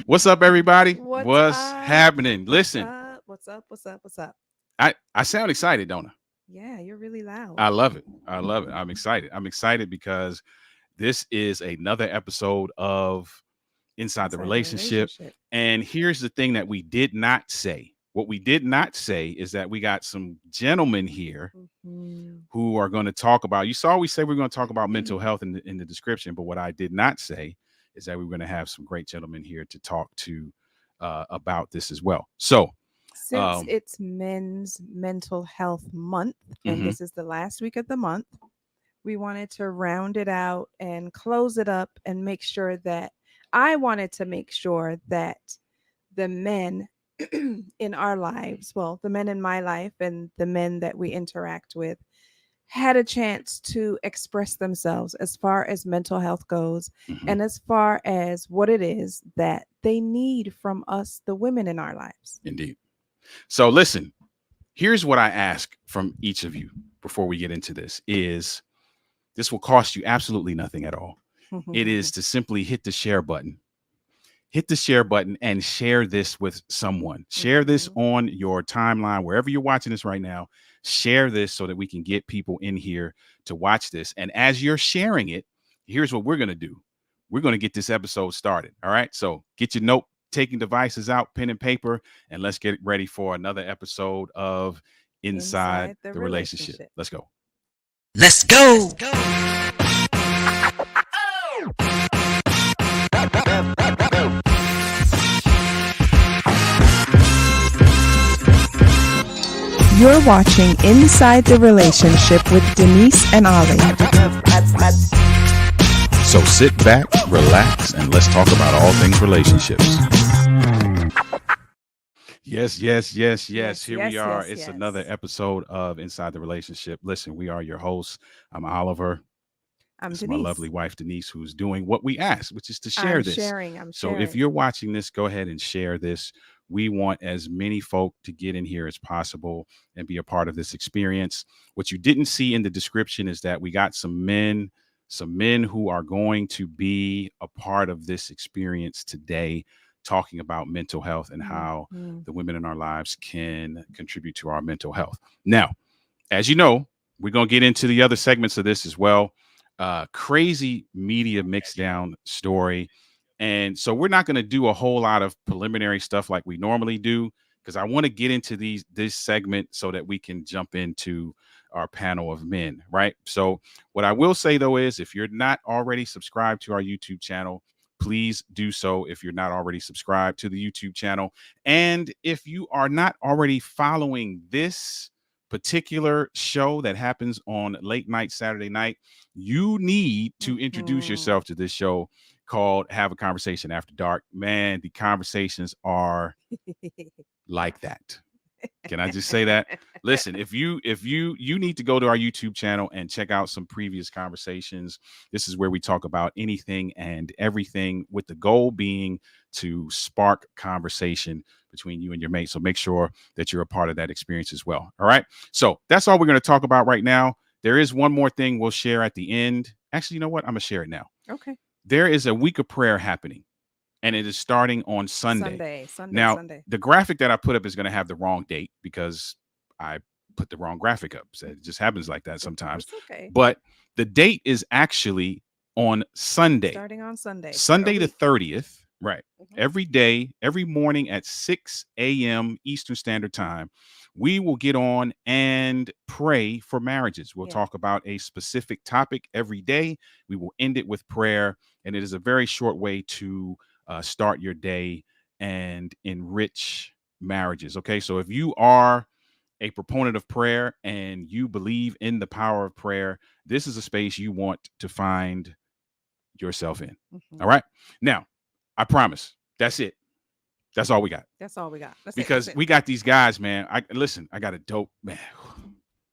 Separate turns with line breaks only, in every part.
What's up, everybody?
What's
What's
up?
happening?
What's
Listen,
up? What's up? What's up? What's up?
I sound excited, don't I?
Yeah, you're really loud.
I love it. I love it. I'm excited. I'm excited because this is another episode of Inside the
Inside the
Relationship.
relationship.
And here's the thing that we did not say. What we did not say is that we got some gentlemen here
Mhm.
who are going to talk about. You saw we say we're going to talk about mental health in the description, but what I did not say is that we're going to have some great gentlemen here to talk to about this as well. So,
Since
um,
it's Men's Mental Health Month, and
mhm,
this is the last week of the month, we wanted to round it out and close it up and make sure that I wanted to make sure that the men in our lives, well, the men in my life and the men that we interact with, had a chance to express themselves as far as mental health goes
mhm,
and as far as what it is that they need from us, the women in our lives.
indeed. So, listen. Here's what I ask from each of you before we get into this: is this will cost you absolutely nothing at all. It is to simply hit the share button and share this with someone. Share this
Mhm.
on your timeline, wherever you're watching this right now. Share this so that we can get people in here to watch this. And as you're sharing it, here's what we're going to do. We're going to get this episode started. All right. So get your note taking devices out, pen and paper, and let's get ready for another episode of Inside
Inside the
the Relationship.
relationship.
Let's go.
Let's go.
You're watching Inside the Relationship with Denise and Ollie.
So sit back, relax, and let's talk about all things relationships. Yes. Here we are. It's another episode of Inside the Relationship. Listen, we are your hosts. I'm Oliver.
I'm
It's my lovely
Denise.
wife, Denise, who's doing what we asked, which is to share
I'm
this.
sharing. I'm
So if
sharing.
you're watching this, go ahead and share this. We want as many folk to get in here as possible and be a part of this experience. What you didn't see in the description is that we got some men who are going to be a part of this experience today, talking about mental health and how
Mhm.
the women in our lives can contribute to our mental health. Now, as you know, we're going to get into the other segments of this as well. Crazy media mixdown story. And so we're not going to do a whole lot of preliminary stuff like we normally do, because I want to get into this segment so that we can jump into our panel of men, right? So what I will say though is, if you're not already subscribed to our YouTube channel, please do so. If you're not already subscribed to the YouTube channel, and if you are not already following this particular show that happens on late night Saturday night, you need to introduce
Mhm.
yourself to this show called Have a Conversation After Dark. Man, the conversations are like that. Can I just say that? Listen, if you need to go to our YouTube channel and check out some previous conversations. This is where we talk about anything and everything, with the goal being to spark conversation between you and your mate. So make sure that you're a part of that experience as well. All right. So that's all we're going to talk about right now. There is one more thing we'll share at the end. Actually, you know what? I'm gonna share it now.
Okay.
There is a week of prayer happening, and it is starting on Sunday.
Sunday, Sunday,
Now,
Sunday.
the graphic that I put up is going to have the wrong date because I put the wrong graphic up. So it just happens like that sometimes.
It's okay.
But the date is actually on Sunday,
Starting on Sunday for a
Sunday the
week.
30th. Right.
Mhm.
Every day, every morning at 6 a.m. Eastern Standard Time, we will get on and pray for marriages. We'll
Yeah.
talk about a specific topic every day. We will end it with prayer. And it is a very short way to start your day and enrich marriages. Okay. So if you are a proponent of prayer and you believe in the power of prayer, this is a space you want to find yourself in.
Mhm.
All right. Now, I promise that's it. That's all we got.
That's all we got. That's it. That's
Because
it.
we got these guys, man. I got a dope man.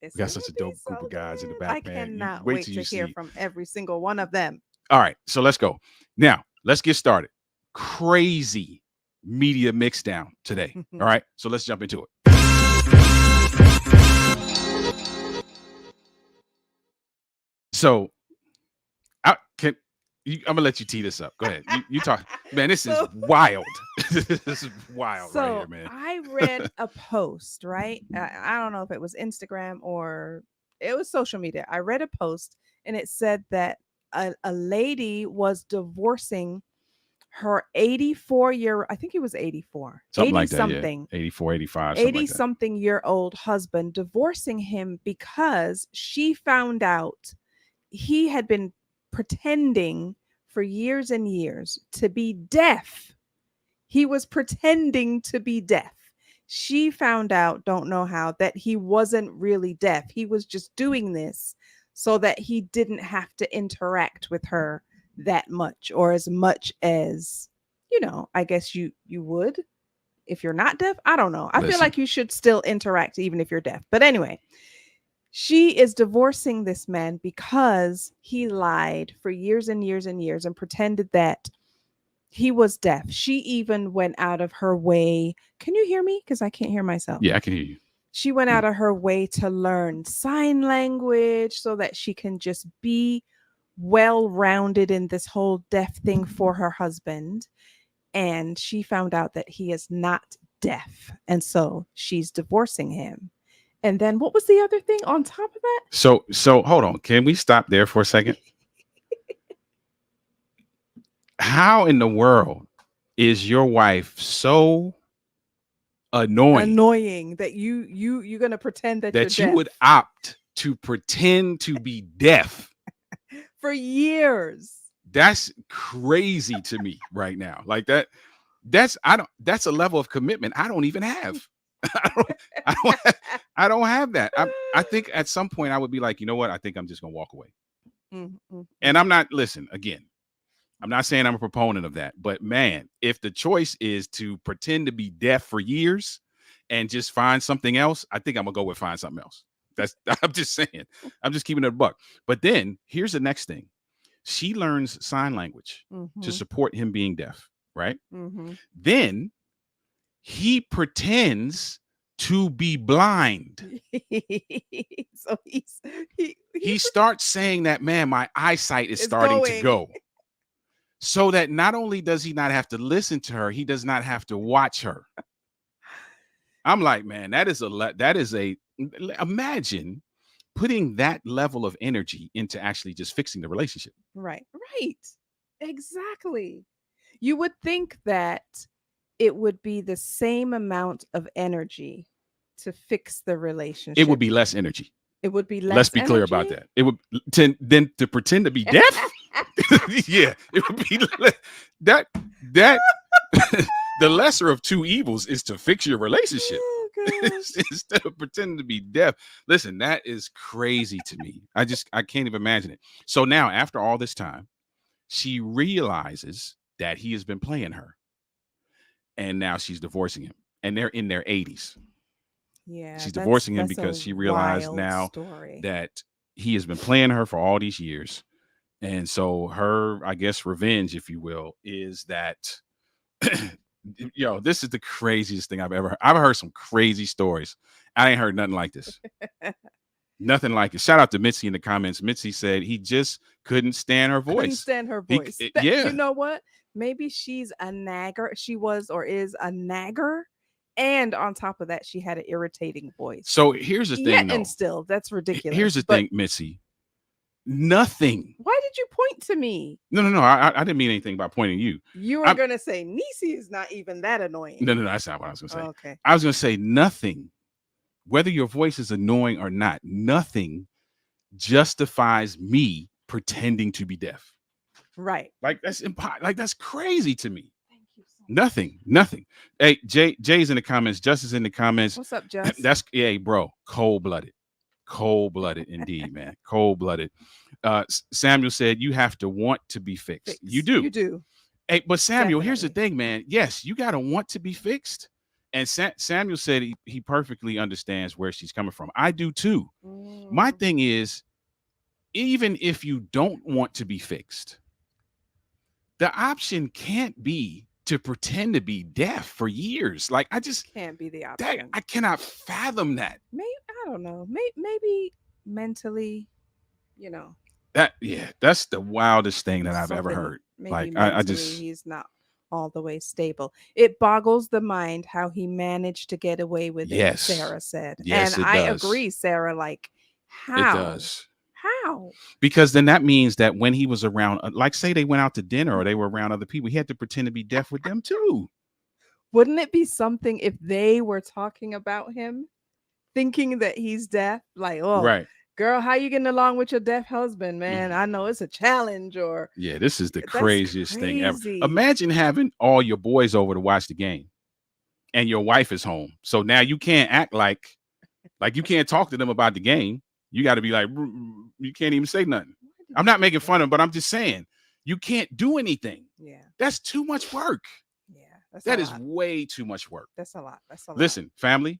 It's
We got
gonna
such a
be
dope group
so
of guys in the
good.
back,
I
man. You
cannot
wait
wait
till
to
you
hear
see.
from every single one of them.
All right. So let's go. Now, let's get started. Crazy media mix down today. All right. So let's jump into it. So I can I'm gonna let you tee this up. Go ahead. You talk, man. This is
So-
wild. This is wild right
So
here, man.
I read a post, right? I don't know if it was Instagram or it was social media. I read a post and it said that a lady was divorcing her 84-year, I think he was 84,
Something
80
like that,
something,
yeah. 84, 85, something
80
like that.
something year old husband, divorcing him because she found out he had been pretending for years and years to be deaf. He was pretending to be deaf. She found out, don't know how, that he wasn't really deaf. He was just doing this so that he didn't have to interact with her that much, or as much as, I guess you would if you're not deaf. I don't know. I feel
Listen.
like you should still interact even if you're deaf. But anyway, she is divorcing this man because he lied for years and years and years and pretended that he was deaf. She even went out of her way. Can you hear me? Because I can't hear myself.
Yeah, I can hear you.
She went out of her way to learn sign language so that she can just be well rounded in this whole deaf thing for her husband. And she found out that he is not deaf. And so she's divorcing him. And then what was the other thing on top of that?
So hold on. Can we stop there for a second? How in the world is your wife so annoying
That you're gonna pretend that
that
you're
you
deaf
would opt to pretend to be deaf?
for years?
That's crazy to me right now. Like that. That's a level of commitment I don't even have. I don't have that. I think at some point I would be like, you know what? I think I'm just gonna walk away. And I'm not, listen, again, I'm not saying I'm a proponent of that, but man, if the choice is to pretend to be deaf for years and just find something else, I think I'm gonna go with find something else. I'm just saying. I'm just keeping it a buck. But then here's the next thing. She learns sign language to support him being deaf, right? Then he pretends to be blind.
So
he starts saying that, man, my eyesight is starting to go. So that not only does he not have to listen to her, he does not have to watch her. I'm like, man, that is imagine putting that level of energy into actually just fixing the relationship.
Right. Exactly. You would think that it would be the same amount of energy to fix the relationship.
It would be less energy.
It would be less.
Let's be clear about that. It would then to pretend to be deaf. Yeah, it would be that the lesser of two evils is to fix your relationship.
Oh,
instead of pretending to be deaf. Listen, that is crazy to me. I can't even imagine it. So now, after all this time, she realizes that he has been playing her, and now she's divorcing him, and they're in their 80s.
Yeah,
she's divorcing him because she realized now that he has been playing her for all these years. And so her, I guess, revenge, if you will, is that, this is the craziest thing I've heard some crazy stories. I ain't heard nothing like this. Nothing like it. Shout out to Mitzi in the comments. Mitzi said he just couldn't stand her voice.
Couldn't stand her voice.
Yeah.
You know what? Maybe she's a nagger. She was or is a nagger. And on top of that, she had an irritating voice.
So here's the thing.
And still, that's ridiculous.
Here's the thing, Mitzi. Nothing.
Why did you point to me?
No. I didn't mean anything by pointing you.
You were going to say Nisi is not even that annoying.
No, that's not what I was going to say.
Oh, okay.
I was going to say nothing, whether your voice is annoying or not, nothing justifies me pretending to be deaf.
Right.
Like that's like that's crazy to me. Thank you so much. Nothing. Hey, Jay's in the comments. Justice in the comments.
What's up, Just?
That's bro. Cold-blooded indeed, man. Cold-blooded. Samuel said you have to want to be fixed. You do. Hey, but Samuel, Here's the thing, man. Yes, you got to want to be fixed. And Samuel said he perfectly understands where she's coming from. I do too. My thing is, even if you don't want to be fixed, the option can't be to pretend to be deaf for years. Like, I just
can't be the option.
I cannot fathom that.
Maybe, I don't know. Maybe mentally,
that's the wildest thing that I've ever
Something
heard.
maybe
Like I
mentally
just
he's not all the way stable. It boggles the mind how he managed to get away with it,
yes,
Sarah said. And
yes, it
I
does.
agree, Sarah, like
It
how?
does.
How?
Because then that means that when he was around, like say they went out to dinner or they were around other people, he had to pretend to be deaf with them too.
Wouldn't it be something if they were talking about him, thinking that he's deaf? Like, oh,
Right.
girl, how you getting along with your deaf husband, man? I know it's a challenge, or
Yeah, this is the
that's
craziest thing ever.
crazy.
Imagine having all your boys over to watch the game and your wife is home. So now you can't act like you can't talk to them about the game. You got to be like, you can't even say nothing.
Why did
I'm
you
not
do
making fun
that?
of him, but I'm just saying you can't do anything.
Yeah,
That's too much work.
yeah, that's a
That is
lot.
way too much work.
That's a lot. That's a lot.
Listen, family,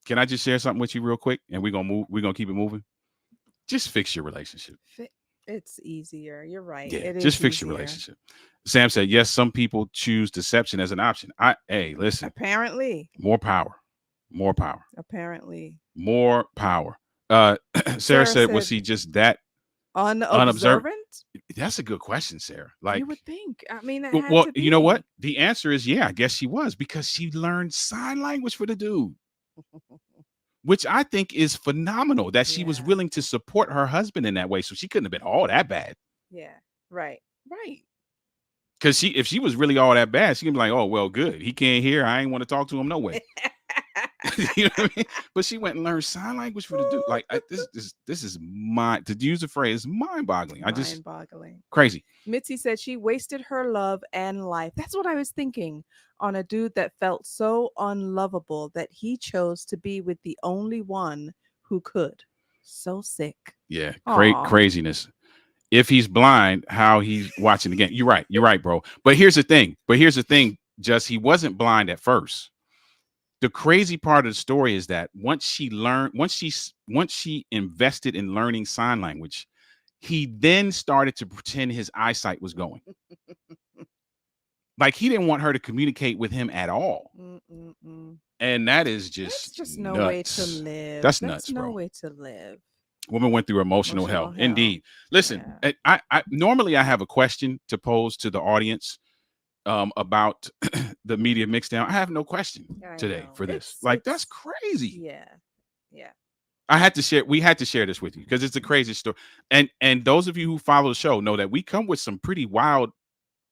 can I just share something with you real quick? And we're gonna move, we're gonna keep it moving. Just fix your relationship.
It's easier. You're right.
Yeah,
It
just
is
fix your
easier.
relationship. Sam said, yes, some people choose deception as an option. Hey, listen,
Apparently.
more power, more power,
Apparently.
more power. Sarah
Sarah
said, was
said
he just that unobservant?
unobservant?
That's a good question, Sarah.
You
Like,
would think. I mean, it had
well,
to
you know what?
be.
The answer is yeah, I guess she was because she learned sign language for the dude, which I think is phenomenal that she was
Yeah.
willing to support her husband in that way. So she couldn't have been all that bad.
Yeah. Right. Right.
Because if she was really all that bad, she could be like, oh, well, good. He can't hear. I ain't want to talk to him no way. You know what I mean? But she went and learned sign language for the dude. Like this is to use the phrase mind-boggling.
Mind-boggling.
Crazy.
Mitzi said she wasted her love and life. That's what I was thinking, on a dude that felt so unlovable that he chose to be with the only one who could. So sick.
Yeah,
Aw.
craziness. If he's blind, how he's watching the game. You're right, bro. But here's the thing, just he wasn't blind at first. The crazy part of the story is that once she invested in learning sign language, he then started to pretend his eyesight was going. Like he didn't want her to communicate with him at all.
Mm-mm-mm.
And that is
That's
just
no
nuts.
way to live.
That's nuts,
no
bro.
way to live.
Woman went through emotional hell. Indeed. Listen,
Yeah.
I normally I have a question to pose to the audience about the media mixdown. I have no question today
know.
for this. Like that's crazy.
Yeah. Yeah.
We had to share this with you because it's a crazy story. And those of you who follow the show know that we come with some pretty wild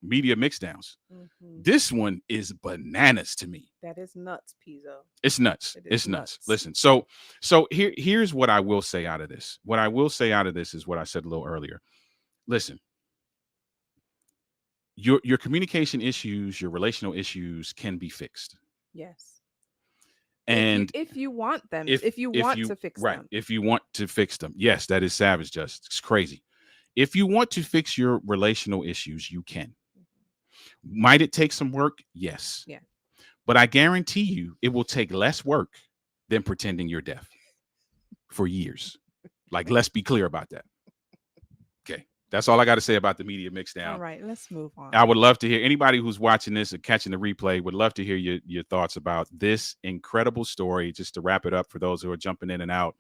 media mixdowns.
Mm-hmm.
This one is bananas to me.
That is nuts, Pizzo.
It's nuts.
It is
It's nuts. Listen, so here's what I will say out of this. What I will say out of this is what I said a little earlier. Listen, your communication issues, your relational issues can be fixed.
Yes.
And
if you want them, if you want to fix them.
If you want to fix them. Yes, that is savage, just it's crazy. If you want to fix your relational issues, you can. Might it take some work? Yes.
Yeah.
But I guarantee you it will take less work than pretending you're deaf for years. Like, let's be clear about that. Okay. That's all I got to say about the media mixdown.
All right, let's move on.
I would love to hear anybody who's watching this or catching the replay would love to hear your thoughts about this incredible story. Just to wrap it up for those who are jumping in and out.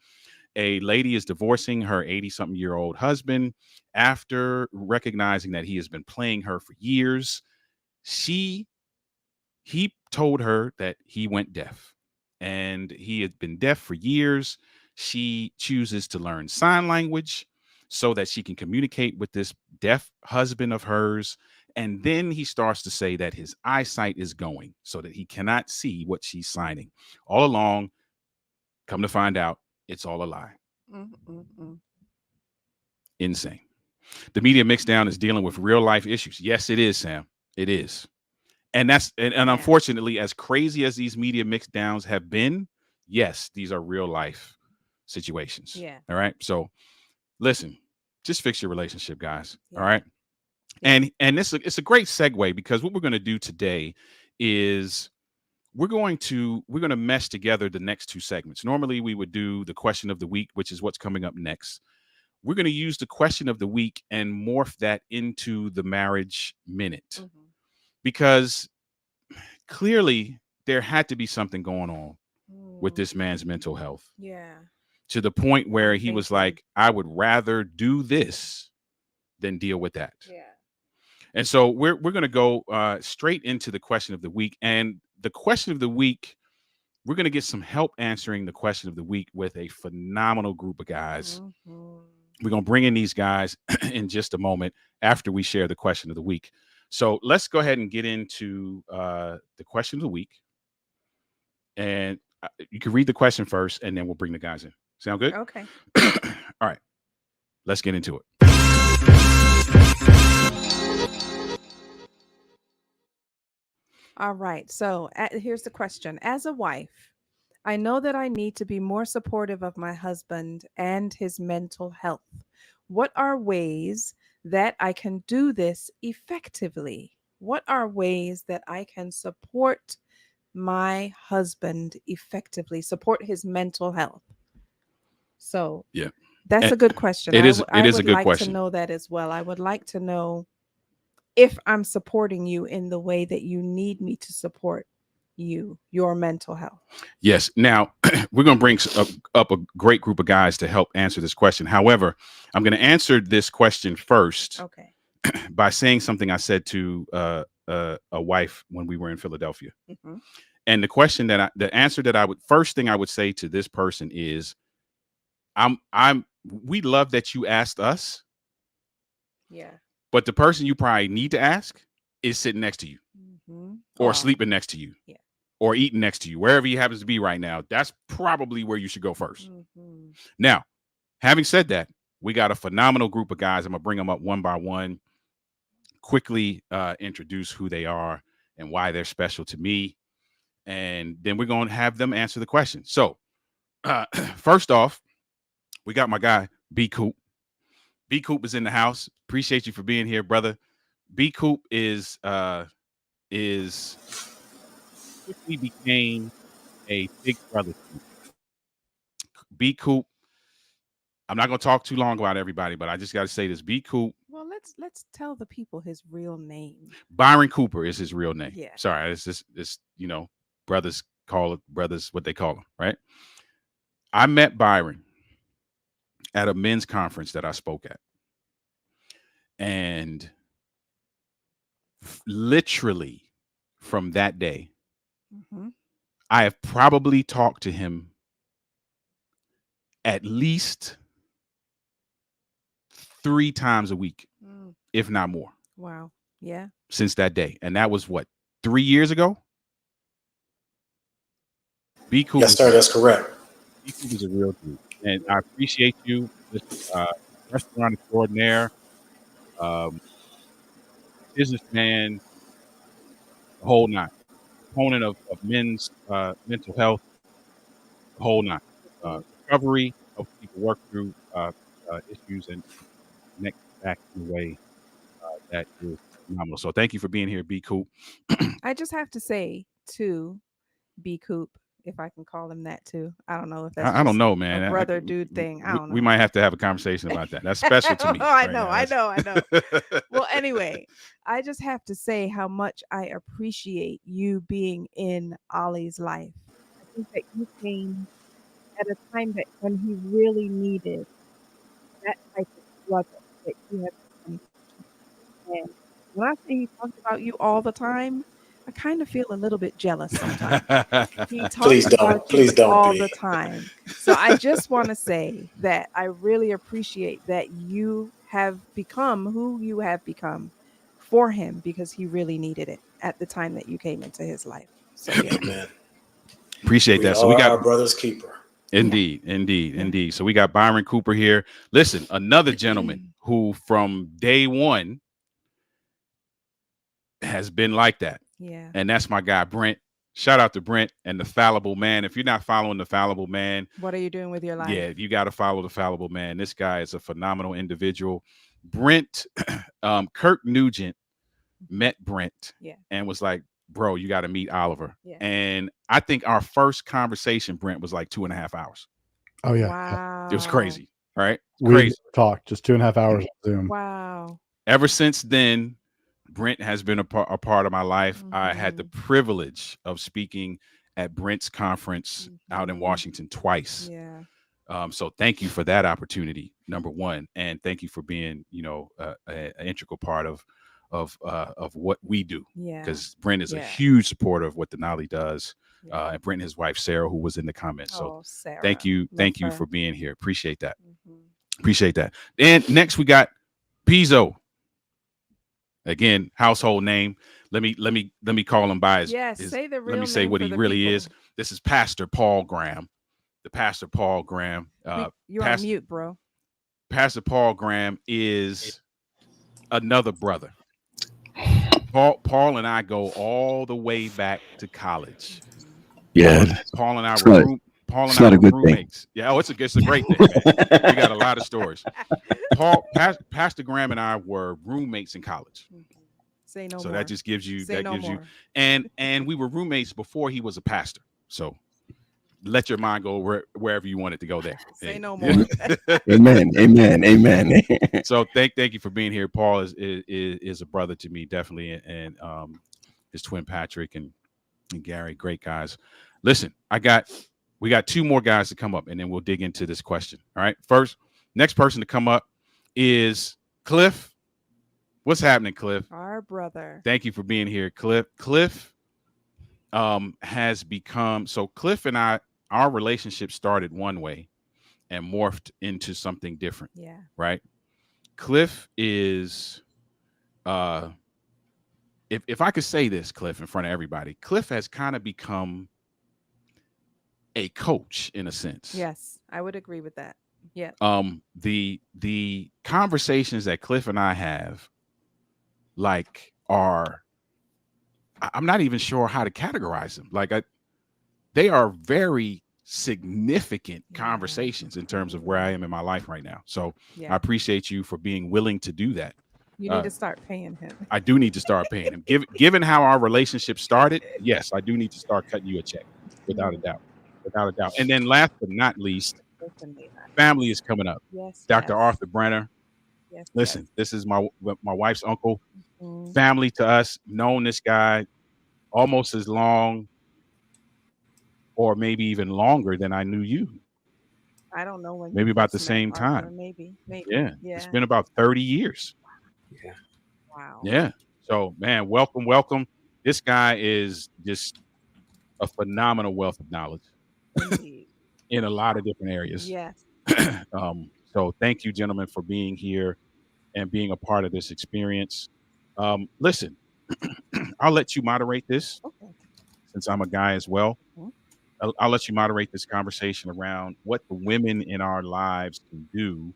A lady is divorcing her 80-something-year-old husband after recognizing that he has been playing her for years. He told her that he went deaf and he had been deaf for years. She chooses to learn sign language so that she can communicate with this deaf husband of hers. And then he starts to say that his eyesight is going so that he cannot see what she's signing. All along, come to find out, it's all a lie.
Mm-mm-mm.
Insane. The media mixdown is dealing with real life issues. Yes, it is, Sam. It is. And unfortunately, as crazy as these media mixdowns have been, yes, these are real life situations.
Yeah.
All right. So listen, just fix your relationship, guys.
Yeah.
All right. Yeah. And it's a great segue because what we're going to do today is we're going to mesh together the next two segments. Normally we would do the question of the week, which is what's coming up next. We're going to use the question of the week and morph that into the marriage minute. Mm-hmm. Because clearly there had to be something going on with this man's mental health.
Yeah.
To the point where he was like, I would rather do this then deal with that.
Yeah.
And so we're going to go straight into the question of the week. And the question of the week, we're going to get some help answering the question of the week with a phenomenal group of guys. We're going to bring in these guys in just a moment after we share the question of the week. So let's go ahead and get into the question of the week. And you can read the question first, and then we'll bring the guys in. Sound good?
Okay.
All right. Let's get into it.
All right. So here's the question. As a wife, I know that I need to be more supportive of my husband and his mental health. What are ways that I can do this effectively? What are ways that I can support my husband effectively, support his mental health? So,
Yeah,
that's a good question.
It is a
would
good
like
question.
to know that as well. I would like to know if I'm supporting you in the way that you need me to support you, your mental health.
Yes. Now, we're going to bring up a great group of guys to help answer this question. However, I'm going to answer this question first
Okay.
by saying something I said to a wife when we were in Philadelphia.
Mm-hmm.
And the answer that first thing I would say to this person is, we love that you asked us.
Yeah.
But the person you probably need to ask is sitting next to you, or sleeping next to you, or eating next to you, wherever he happens to be right now. That's probably where you should go first. Now, having said that, we got a phenomenal group of guys. I'm going to bring them up one by one, quickly introduce who they are and why they're special to me. And then we're going to have them answer the question. So first off, we got my guy, B. Coop. B. Coop is in the house. Appreciate you for being here, brother. B. Coop is quickly became a big brother. B. Coop. I'm not going to talk too long about everybody, but I just got to say this. B. Coop.
Well, let's tell the people his real name.
Byron Cooper is his real name.
Yeah.
Sorry, it's just brothers call it brothers what they call them, right? I met Byron at a men's conference that I spoke at. And literally from that day, I have probably talked to him at least 3 times a week, if not more.
Wow. Yeah.
Since that day. And that was what, 3 years ago? B. Coop.
Yes, sir. That's correct.
B. Coop is a real dude. And I appreciate you. This restaurant extraordinaire, businessman, the whole nine. Opponent of men's mental health, the whole nine. Recovery, help people work through issues and connect back in a way that is phenomenal. So thank you for being here, B. Coop.
I just have to say to B. Coop, if I can call him that too. I don't know if that's
I don't know, man.
a brother dude thing. I don't know.
We might have to have a conversation about that. That's special to me.
I know. Well, anyway, I just have to say how much I appreciate you being in Ollie's life. I think that you came at a time that when he really needed that type of struggle that you have. And when I say he talks about you all the time, I kind of feel a little bit jealous sometimes. He talks about you all the time. So I just want to say that I really appreciate that you have become who you have become for him, because he really needed it at the time that you came into his life. So yeah.
Amen.
Appreciate that. So
we
got
our brother's keeper.
Indeed. So we got Byron Cooper here. Listen, another gentleman who from day one has been like that.
Yeah.
And that's my guy, Brent. Shout out to Brent and the Fallible Man. If you're not following the Fallible Man,
what are you doing with your life?
Yeah, you got to follow the Fallible Man. This guy is a phenomenal individual. Brent, Kirk Nugent met Brent and was like, bro, you got to meet Oliver. Yeah. And I think our first conversation, Brent, was like 2.5 hours.
Oh, yeah.
Wow.
It was crazy, right?
We talked just 2.5 hours on Zoom.
Wow.
Ever since then, Brent has been a part of my life. I had the privilege of speaking at Brent's conference out in Washington twice.
Yeah.
So thank you for that opportunity, number one, and thank you for being, an integral part of what we do.
Yeah.
Because Brent is a
Yeah.
huge supporter of what Denali does,
Yeah.
and Brent and his wife Sarah, who was in the comments. So
Sarah.
thank you
Love her.
for being here. Appreciate that.
Mhm.
Appreciate that. And next we got Pizzo. Again, household name. Let me call him by
Say the real
let me say
name
what
for
he
the
really
people.
is. This is Pastor Paul Graham. The Pastor Paul Graham.
You're on mute, bro.
Pastor Paul Graham is another brother. Paul and I go all the way back to college.
Yeah.
Paul and I
It's
were
not- it's not a good thing.
roommates. Yeah, it's a great thing, man. We got a lot of stories. Pastor Graham and I were roommates in college.
Say no
So
more.
that just gives you
Say no more.
you and we were roommates before he was a pastor. So let your mind go wherever you want it to go there.
Say
And-
no more.
Amen. Amen. Amen.
So thank you for being here. Paul is a brother to me, definitely, and his twin Patrick and Gary, great guys. Listen, we got two more guys to come up, and then we'll dig into this question. All right. Next person to come up is Cliff. What's happening, Cliff?
Our brother.
Thank you for being here, Cliff. Cliff has become Cliff and I, our relationship started one way and morphed into something different.
Yeah.
Right. Cliff is if I could say this, Cliff, in front of everybody, Cliff has kind of become a coach in a sense.
Yes, I would agree with that. Yeah.
The conversations that Cliff and I have, I'm not even sure how to categorize them. They are very significant conversations in terms of where I am in my life right now. So I appreciate you for being willing to do that.
You need to start paying him.
I do need to start paying him. Given how our relationship started, yes, I do need to start cutting you a check, without a doubt. And then last but not least, family is coming up.
Yes.
Dr. Arthur Brenner.
Yes.
Listen, this is my wife's uncle.
Mm-hmm.
Family to us. Known this guy almost as long, or maybe even longer than I knew you.
I don't know when.
Maybe about the same time.
Maybe.
Yeah. It's been about 30 years.
Yeah.
Wow.
Yeah. So, man, welcome. This guy is just a phenomenal wealth of knowledge in a lot of different areas.
Yes.
So thank you, gentlemen, for being here and being a part of this experience. Listen, I'll let you moderate this since I'm a guy as well. I'll let you moderate this conversation around what the women in our lives can do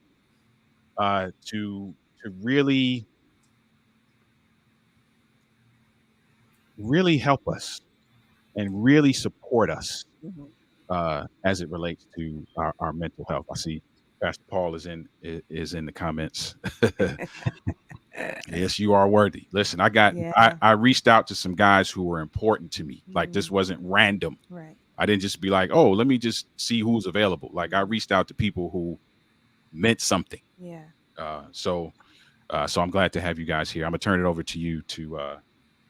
to really help us and really support us as it relates to our mental health. I see Pastor Paul is in the comments. Yes, you are worthy. Listen, I reached out to some guys who were important to me. Like, this wasn't random.
Right.
I didn't just be like, oh, let me just see who's available. Like, I reached out to people who meant something.
Yeah.
So I'm glad to have you guys here. I'm gonna turn it over to you to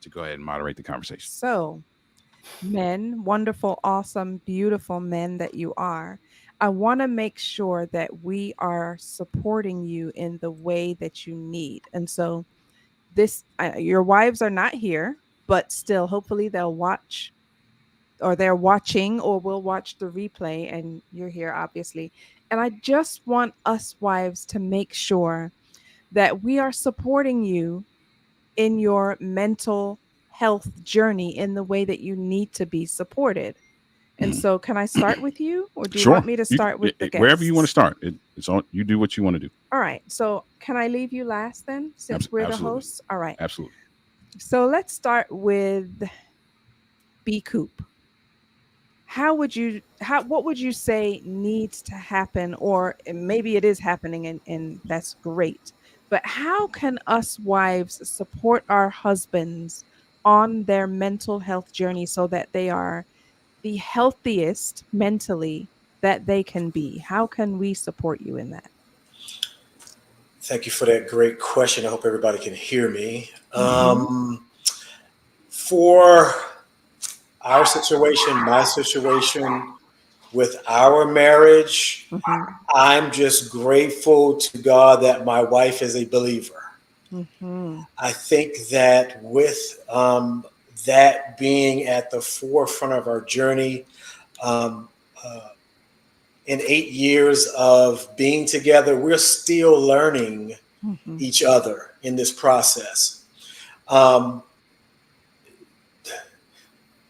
go ahead and moderate the conversation.
So, men, wonderful, awesome, beautiful men that you are, I want to make sure that we are supporting you in the way that you need. And so your wives are not here, but still, hopefully they'll watch, or they're watching, or will watch the replay, and you're here, obviously. And I just want us wives to make sure that we are supporting you in your mental health journey in the way that you need to be supported. And so, can I start with you, or do you want me to start with the guests?
Wherever you want to start. It's on. You do what you want to do.
All right. So, can I leave you last then, since we're the hosts? All right.
Absolutely.
So let's start with B Coop. What would you say needs to happen, or maybe it is happening, and that's great. But how can us wives support our husbands on their mental health journey so that they are the healthiest mentally that they can be? How can we support you in that?
Thank you for that great question. I hope everybody can hear me. For our situation, my situation, with our marriage.
Mhm.
I'm just grateful to God that my wife is a believer.
Mhm.
I think that with that being at the forefront of our journey, um, uh, in 8 years of being together, we're still learning
Mhm.
each other in this process. Um,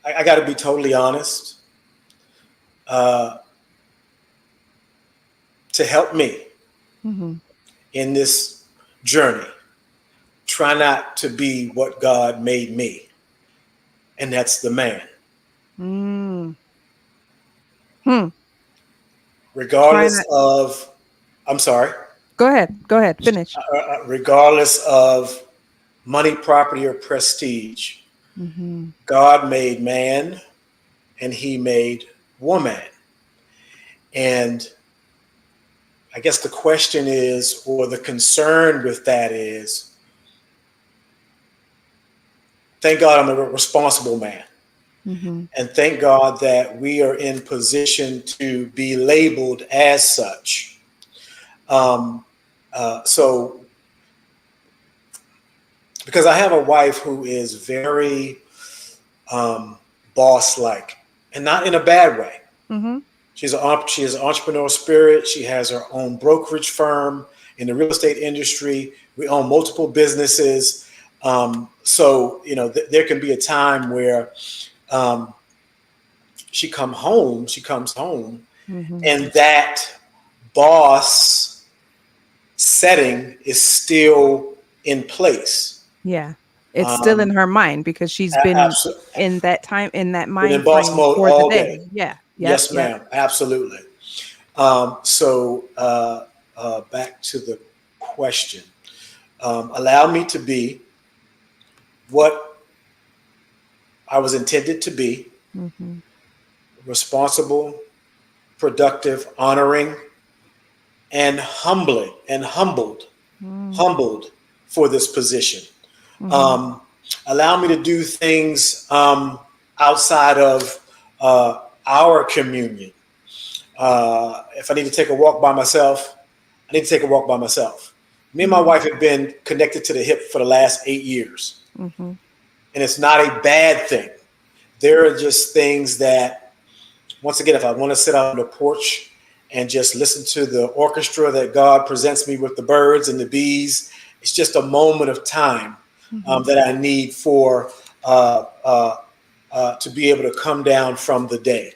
I got to be totally honest. Uh, to help me
Mhm.
in this journey, try not to be what God made me, and that's the man.
Mm. Hmm. Try
Regardless
not.
of, I'm sorry,
Go ahead. Go ahead. Finish.
regardless of money, property, or prestige,
Mhm.
God made man and he made woman. And I guess the question is, or the concern with that is, thank God I'm a responsible man.
Mhm.
And thank God that we are in position to be labeled as such. Um, so, because I have a wife who is very boss-like, and not in a bad way.
Mhm.
She has an entrepreneurial spirit. She has her own brokerage firm in the real estate industry. We own multiple businesses. So, there can be a time where um, she comes home,
Mhm.
and that boss setting is still in place.
Yeah. It's still in
Um,
her mind because she's been
absolutely.
in that time in that
Been in
mind
boss
frame
mode
for the
all day.
day. Yeah. Yep.
Yes,
Yep.
ma'am. Absolutely. So back to the question. Allow me to be what I was intended to be:
Mhm.
responsible, productive, honoring, and
Mm.
humbled for this position.
Mhm.
Um, Allow me to do things outside of our communion. If I need to take a walk by myself, I need to take a walk by myself. Me and my
Mhm.
wife have been connected to the hip for the last 8 years,
Mhm.
and it's not a bad thing. There are just things that, once again, if I want to sit out on the porch and just listen to the orchestra that God presents me with the birds and the bees, it's just a moment of time
Mhm.
that I need for to be able to come down from the day.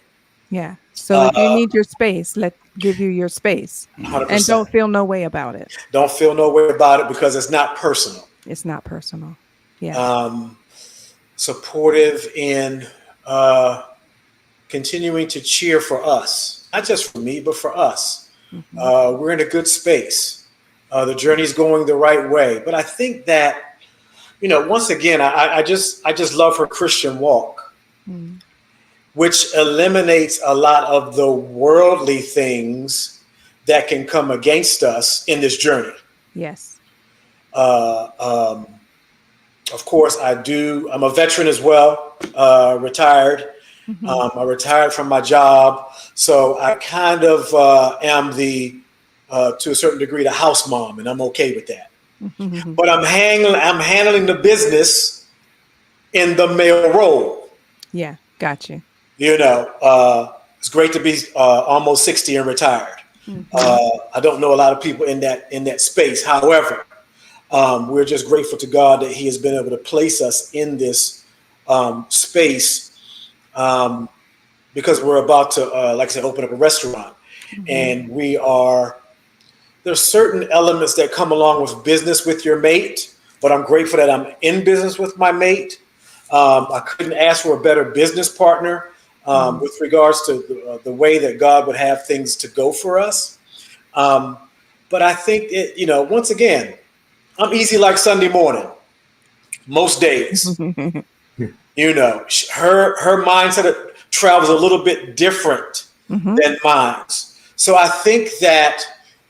Yeah. So if you need your space, let give you your space, and
100%.
don't feel no way about it.
Don't feel no way about it because it's not personal.
It's not personal. Yeah.
Um, Supportive in uh, continuing to cheer for us, not just for me, but for us.
Mhm.
We're in a good space. The journey's going the right way. But I think that, once again, I just love her Christian walk,
Mm.
which eliminates a lot of the worldly things that can come against us in this journey.
Yes.
Uh, um, of course, I'm a veteran as well, retired.
Mhm.
I retired from my job, so I kind of am to a certain degree, the house mom, and I'm okay with that.
Mhm.
But I'm handling the business in the male role.
Yeah. Got you.
It's great to be almost 60 and retired.
Mhm.
I don't know a lot of people in that space. However, we're just grateful to God that He has been able to place us in this space, because we're about to, like I said, open up a restaurant,
Mhm.
and there's certain elements that come along with business with your mate. But I'm grateful that I'm in business with my mate. I couldn't ask for a better business partner
Mhm.
with regards to the way that God would have things to go for us. Um, but I think once again, I'm easy like Sunday morning most days. Her mindset travels a little bit different
Mhm.
than mine. So I think that,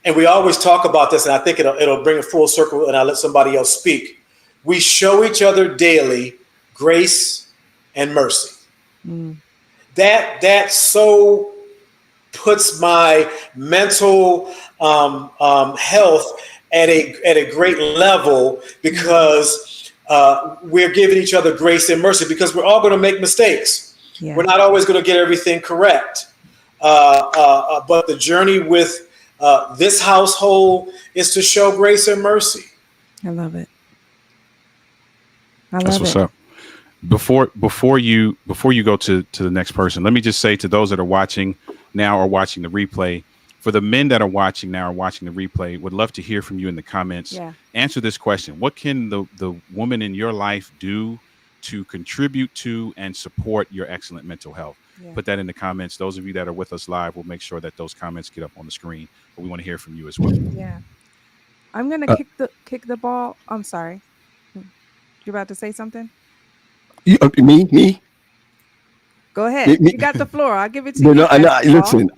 and we always talk about this, and I think it'll bring it full circle, and I'll let somebody else speak. We show each other daily grace and mercy.
Mm.
That's so puts my mental health at a great level, because we're giving each other grace and mercy, because we're all going to make mistakes.
Yeah.
We're not always going to get everything correct. But the journey with this household is to show grace and mercy.
I love it.
That's what's up. Before you go to the next person, let me just say to those that are watching now or watching the replay, for the men that are watching now or watching the replay, would love to hear from you in the comments.
Yeah.
Answer this question: what can the woman in your life do to contribute to and support your excellent mental health?
Yeah.
Put that in the comments. Those of you that are with us live, we'll make sure that those comments get up on the screen, but we want to hear from you as well.
Yeah. I'm gonna kick the ball. I'm sorry. You're about to say something?
Me?
Go ahead.
Me?
You got the floor. I'll give it to you.
No. Listen.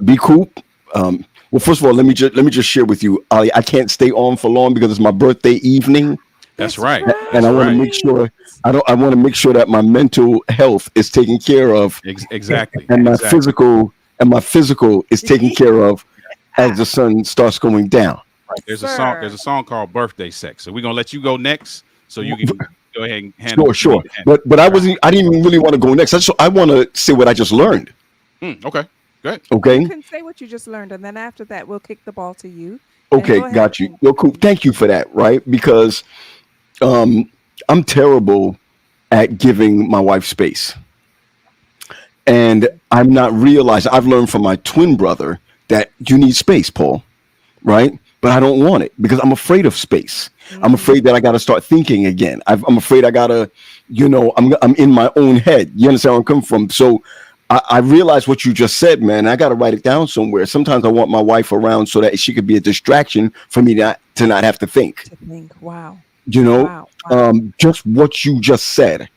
Be cool. Well, first of all, let me just share with you, Ali. I can't stay on for long because it's my birthday evening.
That's right.
And I want to make sure I want to make sure that my mental health is taken care of.
Exactly.
And my physical is taken care of as the sun starts going down.
Right. There's a song called Birthday Sex. So we're gonna let you go next so you can go ahead and handle it.
Sure. But I didn't even really want to go next. I want to say what I just learned.
Okay. Good.
Okay.
You can say what you just learned, and then after that, we'll kick the ball to you.
Okay, got you. Yo, cool. Thank you for that. Right, because I'm terrible at giving my wife space, and I'm not realizing. I've learned from my twin brother that you need space, Paul. Right, but I don't want it because I'm afraid of space. I'm afraid that I got to start thinking again. I'm afraid I gotta, I'm in my own head. You understand where I'm coming from? So I realize what you just said, man. I got to write it down somewhere. Sometimes I want my wife around so that she could be a distraction for me to not have to think.
Wow.
Wow. Just what you just said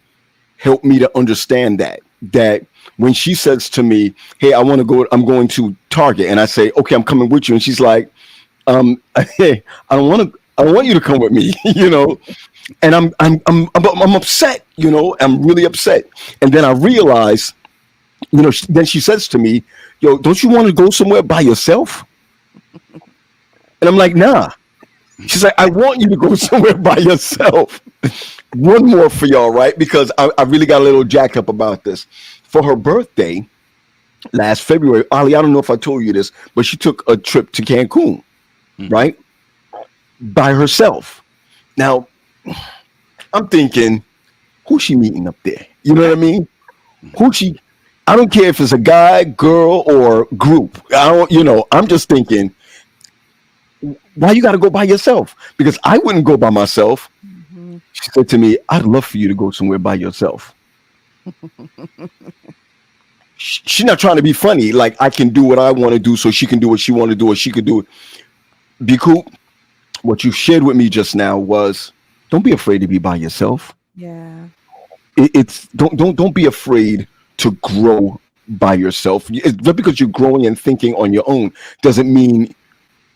helped me to understand that when she says to me, hey, I'm going to Target, and I say, okay, I'm coming with you. And she's like, hey, I don't want you to come with me, and I'm upset, I'm really upset. And then I realize, then she says to me, yo, don't you want to go somewhere by yourself? And I'm like, nah. She's like, I want you to go somewhere by yourself. One more for y'all, right? Because I really got a little jacked up about this. For her birthday last February, Ali, I don't know if I told you this, but she took a trip to Cancun, right? By herself. Now, I'm thinking, who's she meeting up there? You know what I mean? I don't care if it's a guy, girl, or group. I'm just thinking, why you got to go by yourself? Because I wouldn't go by myself. She said to me, I'd love for you to go somewhere by yourself. She's not trying to be funny. Like, I can do what I want to do so she can do what she want to do, or she could do it. Be cool. What you shared with me just now was, don't be afraid to be by yourself.
Yeah.
Don't be afraid to grow by yourself. Just because you're growing and thinking on your own doesn't mean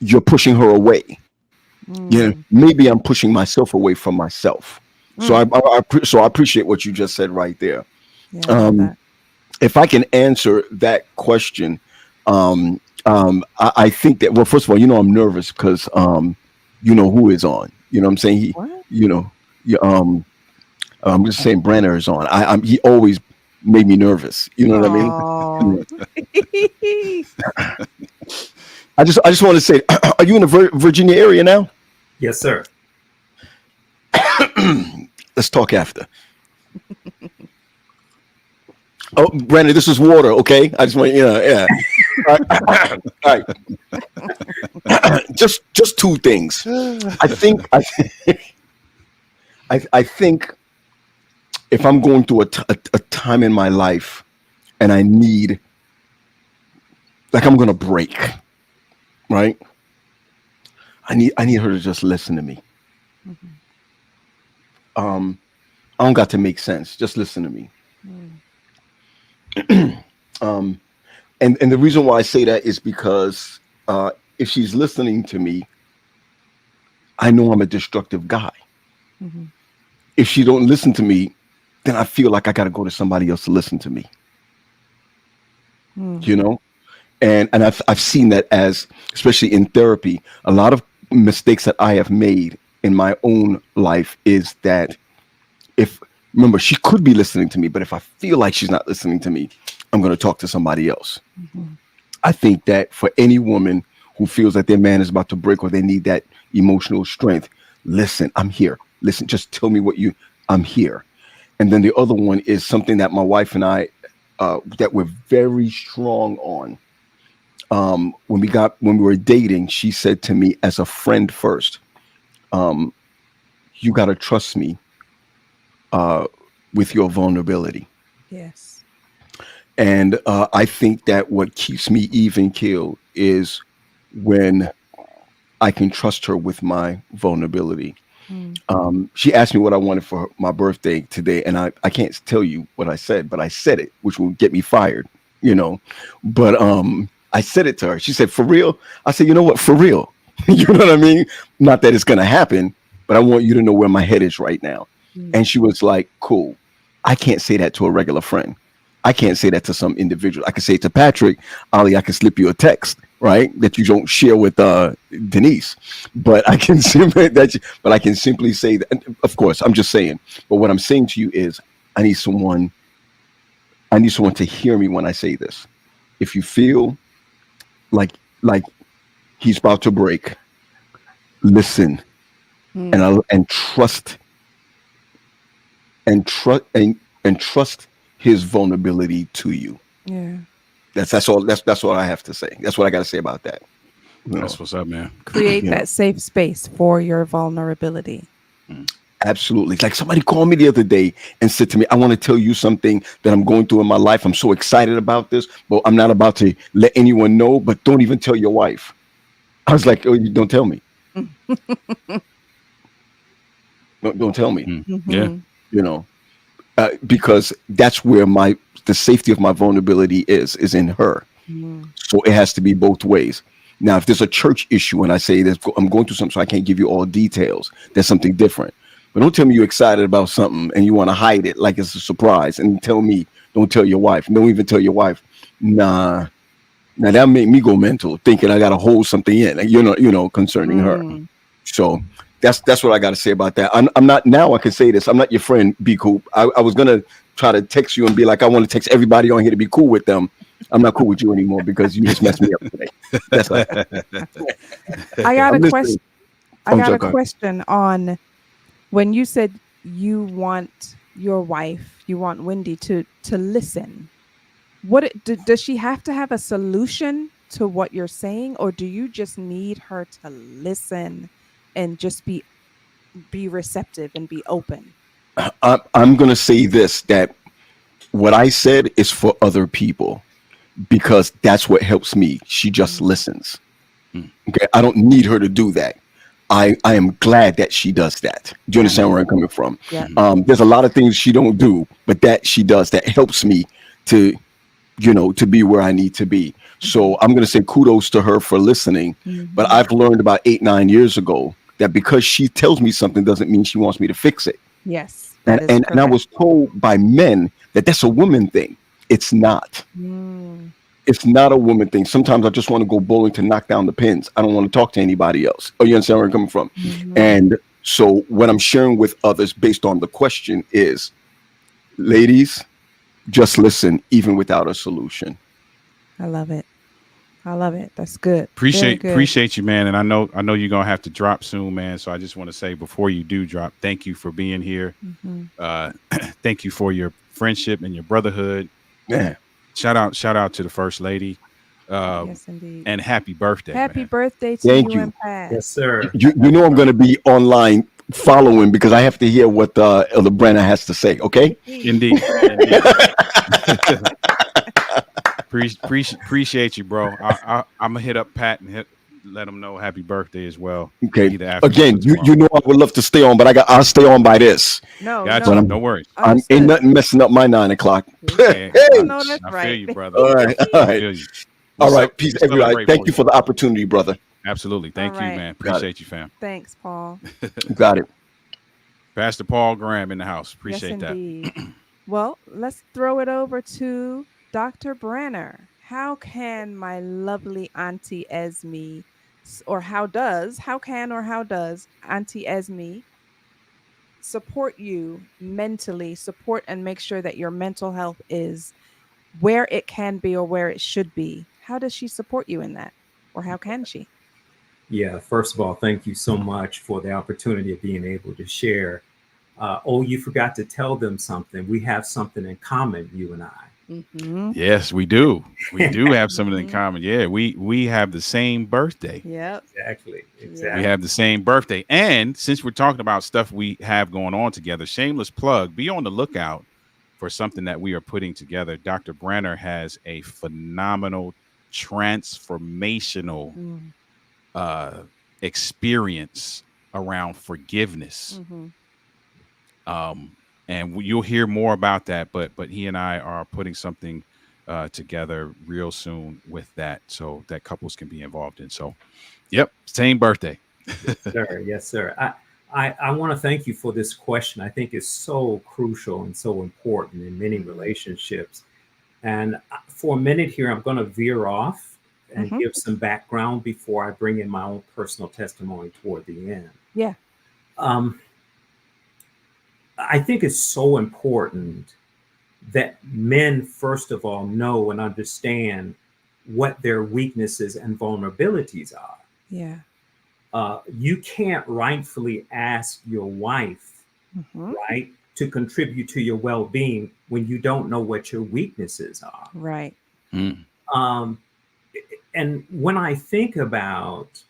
you're pushing her away. Maybe I'm pushing myself away from myself. So I appreciate what you just said right there.
Yeah,
if I can answer that question, I think that, well, first of all, I'm nervous because who is on. You know what I'm saying? I'm just saying Brenner is on. He always made me nervous. You know what I mean? I just want to say, are you in the Virginia area now?
Yes, sir.
Let's talk after. Oh, Brandon, this is water, okay? I just want yeah. All right. Just two things. I think if I'm going through a time in my life and I need, like, I'm gonna break, right? I need her to just listen to me. I don't got to make sense. Just listen to me. And the reason why I say that is because if she's listening to me, I know I'm a destructive guy. If she don't listen to me, then I feel like I got to go to somebody else to listen to me. you know. And I've seen that, as especially in therapy, a lot of mistakes that I have made in my own life is that, if remember, she could be listening to me, but if I feel like she's not listening to me, I'm going to talk to somebody else.
Mhm.
I think that for any woman who feels that their man is about to break or they need that emotional strength, listen, I'm here. Listen, just tell me what you, I'm here. And then the other one is something that my wife and I, that we're very strong on. When we were dating, she said to me, as a friend first, um, you got to trust me uh, with your vulnerability.
Yes.
And I think that what keeps me even killed is when I can trust her with my vulnerability.
Mm.
She asked me what I wanted for my birthday today, and I can't tell you what I said, but I said it, which will get me fired, you know. But I said it to her. She said, "For real?" I said, "You know what? For real." You know what I mean? Not that it's gonna happen, but I want you to know where my head is right now.
Mm.
And she was like, "Cool." I can't say that to a regular friend. I can't say that to some individual. I can say it to Patrick, Ali. I can slip you a text, right, that you don't share with Denise. But I can simply but I can simply say that. And of course, I'm just saying. But what I'm saying to you is, I need someone. I need someone to hear me when I say this. If you feel like he's about to break, listen
Mm.
and trust and trust and trust his vulnerability to you.
Yeah.
That's all. That's what I have to say. That's what I got to say about that. You know,
That's what's up, man.
Create
you know,
that safe space for your vulnerability.
Mm.
absolutely. Like, somebody called me the other day and said to me, "I want to tell you something that I'm going through in my life. I'm so excited about this, but I'm not about to let anyone know. But don't even tell your wife." I was like, "Oh, you don't tell me. Don't tell me."
Mm. Yeah.
Mm-hmm.
You know, because that's where the safety of my vulnerability is in her.
Mm.
So it has to be both ways. Now, if there's a church issue and I say that I'm going through something, so I can't give you all details, there's something different. But don't tell me you're excited about something and you want to hide it like it's a surprise, and tell me, don't tell your wife. Don't even tell your wife. Nah. Now that made me go mental, thinking I got to hold something in, concerning her.
Mm.
So that's what I got to say about that. I'm not, now I can say this. I'm not your friend, be cool. I was gonna try to text you and be like, I want to text everybody on here to be cool with them. I'm not cool with you anymore because you just messed me up today. That's all.
I got a
I'm
question.
listening.
I
I'm
got a
joking.
question on when you said you want your wife, you want Wendy to listen. Does she have to have a solution to what you're saying, or do you just need her to listen and just be receptive and be open?
I'm gonna say this, that what I said is for other people because that's what helps me. She just
Mm.
listens.
Mm.
Okay, I don't need her to do that. I am glad that she does that. Do you
Yeah.
understand where I'm coming from?
Yeah.
Mhm.
There's a lot of things she don't do, but that she does, that helps me to, to be where I need to be. So I'm going to say kudos to her for listening. But
Mhm.
I've learned about 8, 9 years ago that because she tells me something doesn't mean she wants me to fix it.
Yes,
And
that is
and, and I
correct.
was told by men that that's a woman thing. It's not.
Mm.
It's not a woman thing. Sometimes I just want to go bowling to knock down the pins. I don't want to talk to anybody else. Oh, you understand where I'm coming from?
Mhm.
And so what I'm sharing with others based on the question is, ladies, just listen, even without a solution.
I love it. I love it. That's good. Very good.
Appreciate you, man. And I know you're gonna have to drop soon, man. So I just want to say before you do drop, thank you for being here.
Mhm.
Uh, thank you for your friendship and your brotherhood.
Yeah.
Shout out to the first lady. Um,
Yes, indeed.
and happy birthday,
Happy
man.
birthday to
Thank
you
you.
and Pat.
Yes, sir.
You know I'm going to be online following because I have to hear what Elder Brenner has to say. Okay.
Indeed, indeed. Appreciate you, bro. I'm gonna hit up Pat and let him know happy birthday as well.
Okay.
Either afterwards or
Again, you
tomorrow.
you know I would love to stay on, but I'll stay on by this.
No,
Gotcha.
But
no.
No worries.
I'm ain't
Understood.
nothing messing up my 9 o'clock.
Hey,
I
I,
know that's
I feel
right.
you, brother.
All right. All
I
right.
feel you.
All right. Peace,
We'll
everybody.
celebrate
Thank
for
you
you.
for the opportunity, brother.
Absolutely.
All
Thank you,
right.
man.
Got it.
Appreciate you, fam.
Thanks, Paul.
Got it.
Pastor Paul Graham in the house.
Yes,
Appreciate that.
indeed. Well, let's throw it over to Dr. Branner. how can my lovely Auntie Esme, how can or how does Auntie Esme support you mentally, support and make sure that your mental health is where it can be or where it should be? How does she support you in that? Or how can she?
Yeah, first of all, thank you so much for the opportunity of being able to share. Oh, you forgot to tell them something. We have something in common, you and I.
Mm-hmm.
Yes, we do. We do have something in
Mhm.
common. Yeah, we have the same birthday.
Yep.
Exactly.
We
Exactly.
have the same birthday. And since we're talking about stuff we have going on together, shameless plug, be on the lookout for something that we are putting together. Dr. Branner has a phenomenal transformational
Mm.
uh experience around forgiveness.
Mm-hmm.
And you'll hear more about that, but he and I are putting something together real soon with that, so that couples can be involved in. So yep, same birthday.
Yes, sir. Yes, sir. I want to thank you for this question. I think it's so crucial and so important in many relationships. And for a minute here, I'm going to veer off and
Mm-hmm.
give some background before I bring in my own personal testimony toward the end.
Yeah.
Um, I think it's so important that men, first of all, know and understand what their weaknesses and vulnerabilities are.
Yeah.
You can't rightfully ask your wife,
Mm-hmm.
right, to contribute to your well-being when you don't know what your weaknesses are.
Right.
Mm.
Um, and when I think about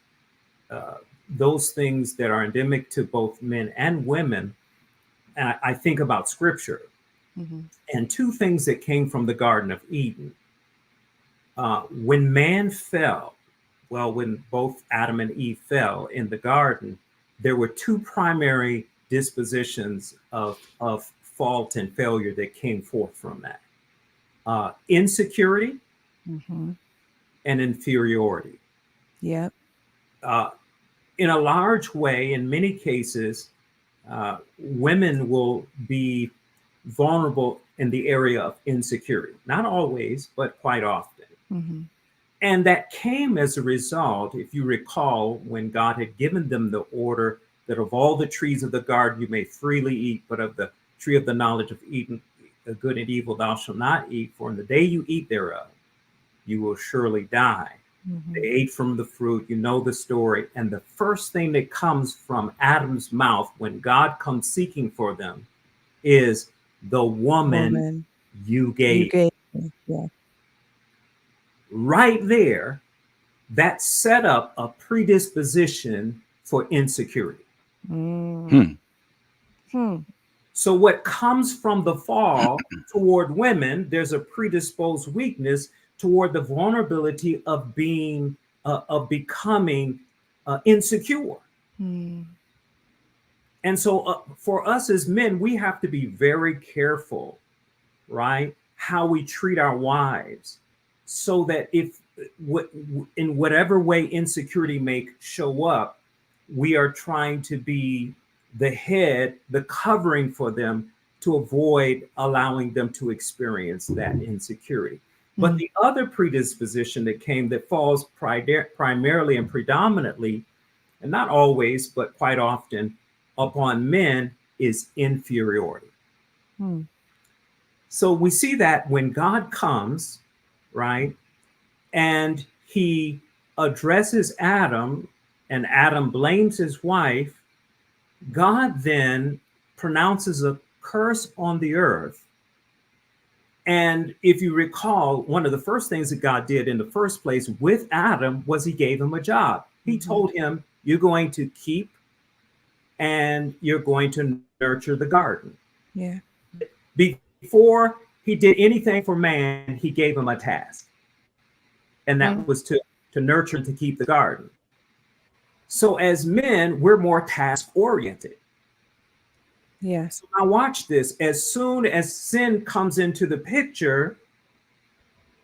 those things that are endemic to both men and women, I think about scripture
Mm-hmm.
and two things that came from the Garden of Eden. When man fell, well, when both Adam and Eve fell in the garden, there were two primary dispositions of fault and failure that came forth from that: insecurity
Mm-hmm.
and inferiority.
Yep.
Uh, in a large way, in many cases, women will be vulnerable in the area of insecurity. Not always, but quite often.
Mm-hmm.
And that came as a result, if you recall, when God had given them the order that of all the trees of the garden you may freely eat, but of the tree of the knowledge of good and evil thou shalt not eat, for in the day you eat thereof, you will surely die.
Mm-hmm.
They ate from the fruit, you know the story. And the first thing that comes from Adam's mouth when God comes seeking for them is the woman
Woman,
you
you
gave.
gave me. Yeah.
Right there, that set up a predisposition for insecurity.
Mm.
Hmm.
Hmm.
So, what comes from the fall toward women, there's a predisposed weakness toward the vulnerability of becoming insecure.
Hmm.
And so, for us as men, we have to be very careful, right? How we treat our wives, so that if in whatever way insecurity may show up, we are trying to be the head, the covering for them to avoid allowing them to experience that insecurity. But
Mm.
the other predisposition that came that falls primarily and predominantly, and not always, but quite often, upon men is inferiority.
Hmm.
So we see that when God comes, right, and he addresses Adam, and Adam blames his wife, God then pronounces a curse on the earth. And if you recall, one of the first things that God did in the first place with Adam was he gave him a job. He
Mhm.
told him, you're going to keep and you're going to nurture the garden.
Yeah.
Before he did anything for man, he gave him a task. And that
Mm.
was to nurture and to keep the garden. So as men, we're more task oriented.
Yeah.
So now watch this. As soon as sin comes into the picture,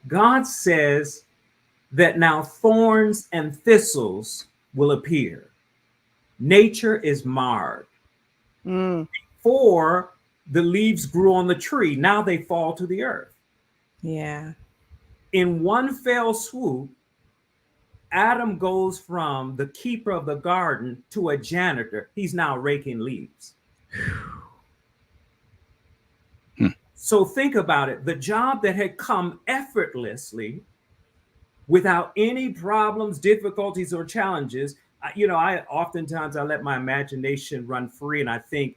God says that now thorns and thistles will appear. Nature is marred.
Mm.
Before the leaves grew on the tree, now they fall to the earth.
Yeah.
In one fell swoop, Adam goes from the keeper of the garden to a janitor. He's now raking leaves. So think about it. The job that had come effortlessly without any problems, difficulties, or challenges. I oftentimes I let my imagination run free, and I think,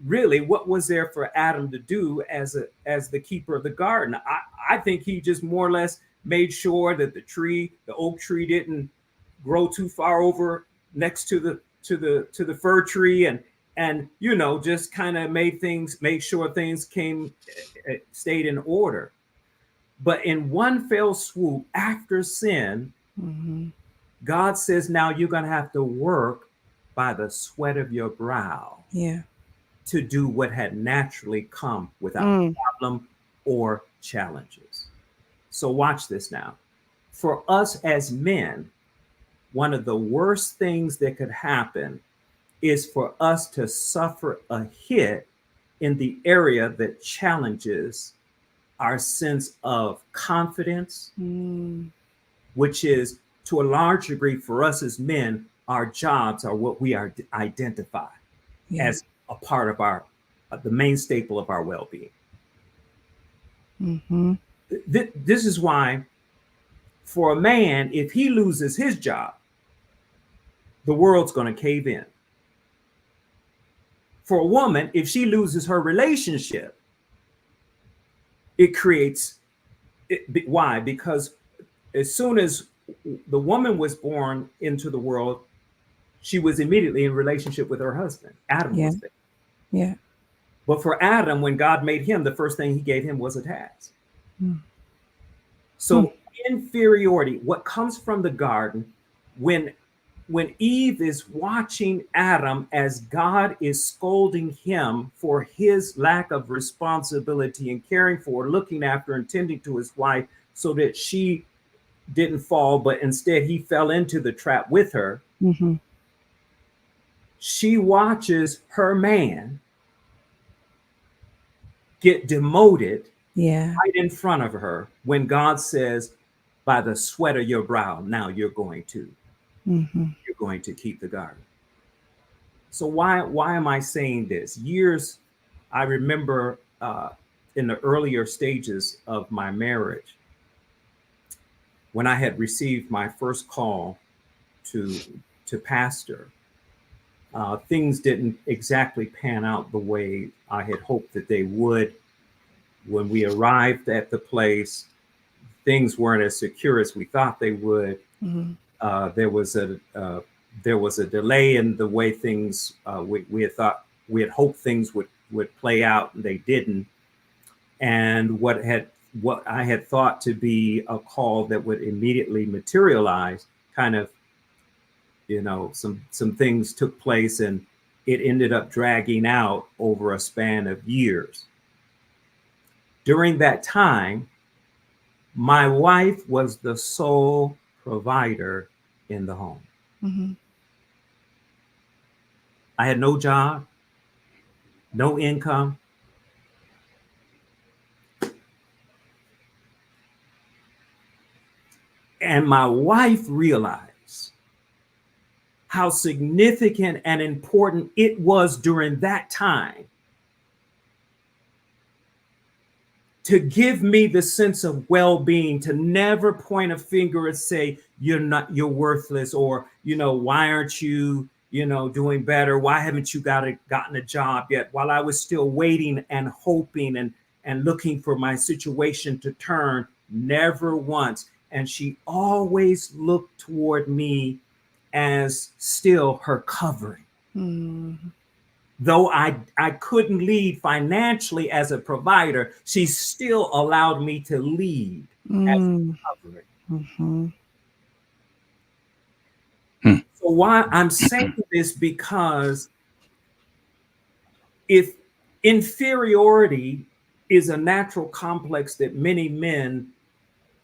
really, what was there for Adam to do as the keeper of the garden? I think he just more or less made sure that the oak tree, didn't grow too far over next to the fir tree, and just kind of made sure things stayed in order. But in one fell swoop, after sin, God says, now you're going to have to work by the sweat of your brow.
Yeah.
To do what had naturally come without problem or challenges. So watch this now. For us as men, one of the worst things that could happen is for us to suffer a hit in the area that challenges our sense of confidence, which is, to a large degree, for us as men, our jobs are what we are identify as a part of our the main staple of our well-being. This is why, for a man, if he loses his job, the world's going to cave in. For a woman, if she loses her relationship, it creates why? Because as soon as the woman was born into the world, she was immediately in relationship with her husband. Adam was there.
Yeah.
But for Adam, when God made him, the first thing he gave him was a task. So inferiority, what comes from the garden, when Eve is watching Adam as God is scolding him for his lack of responsibility and caring for, looking after, and tending to his wife so that she didn't fall, but instead he fell into the trap with her. She watches her man get demoted right in front of her when God says, by the sweat of your brow, now you're going to keep the garden. So why am I saying this? I remember in the earlier stages of my marriage, when I had received my first call to pastor, things didn't exactly pan out the way I had hoped that they would. When we arrived at the place, things weren't as secure as we thought they would. There was a delay in the way things we had hoped things would play out, and they didn't. And what I had thought to be a call that would immediately materialize, kind of, some things took place, and it ended up dragging out over a span of years. During that time, my wife was the sole provider in the home. I had no job, no income. And my wife realized how significant and important it was during that time to give me the sense of well-being, to never point a finger and say, you're worthless, or, why aren't you, doing better? Why haven't you gotten a job yet? While I was still waiting and hoping and looking for my situation to turn, never once. And she always looked toward me as still her covering. Though I couldn't lead financially as a provider, she still allowed me to lead as a covering. So why I'm saying this, because if inferiority is a natural complex that many men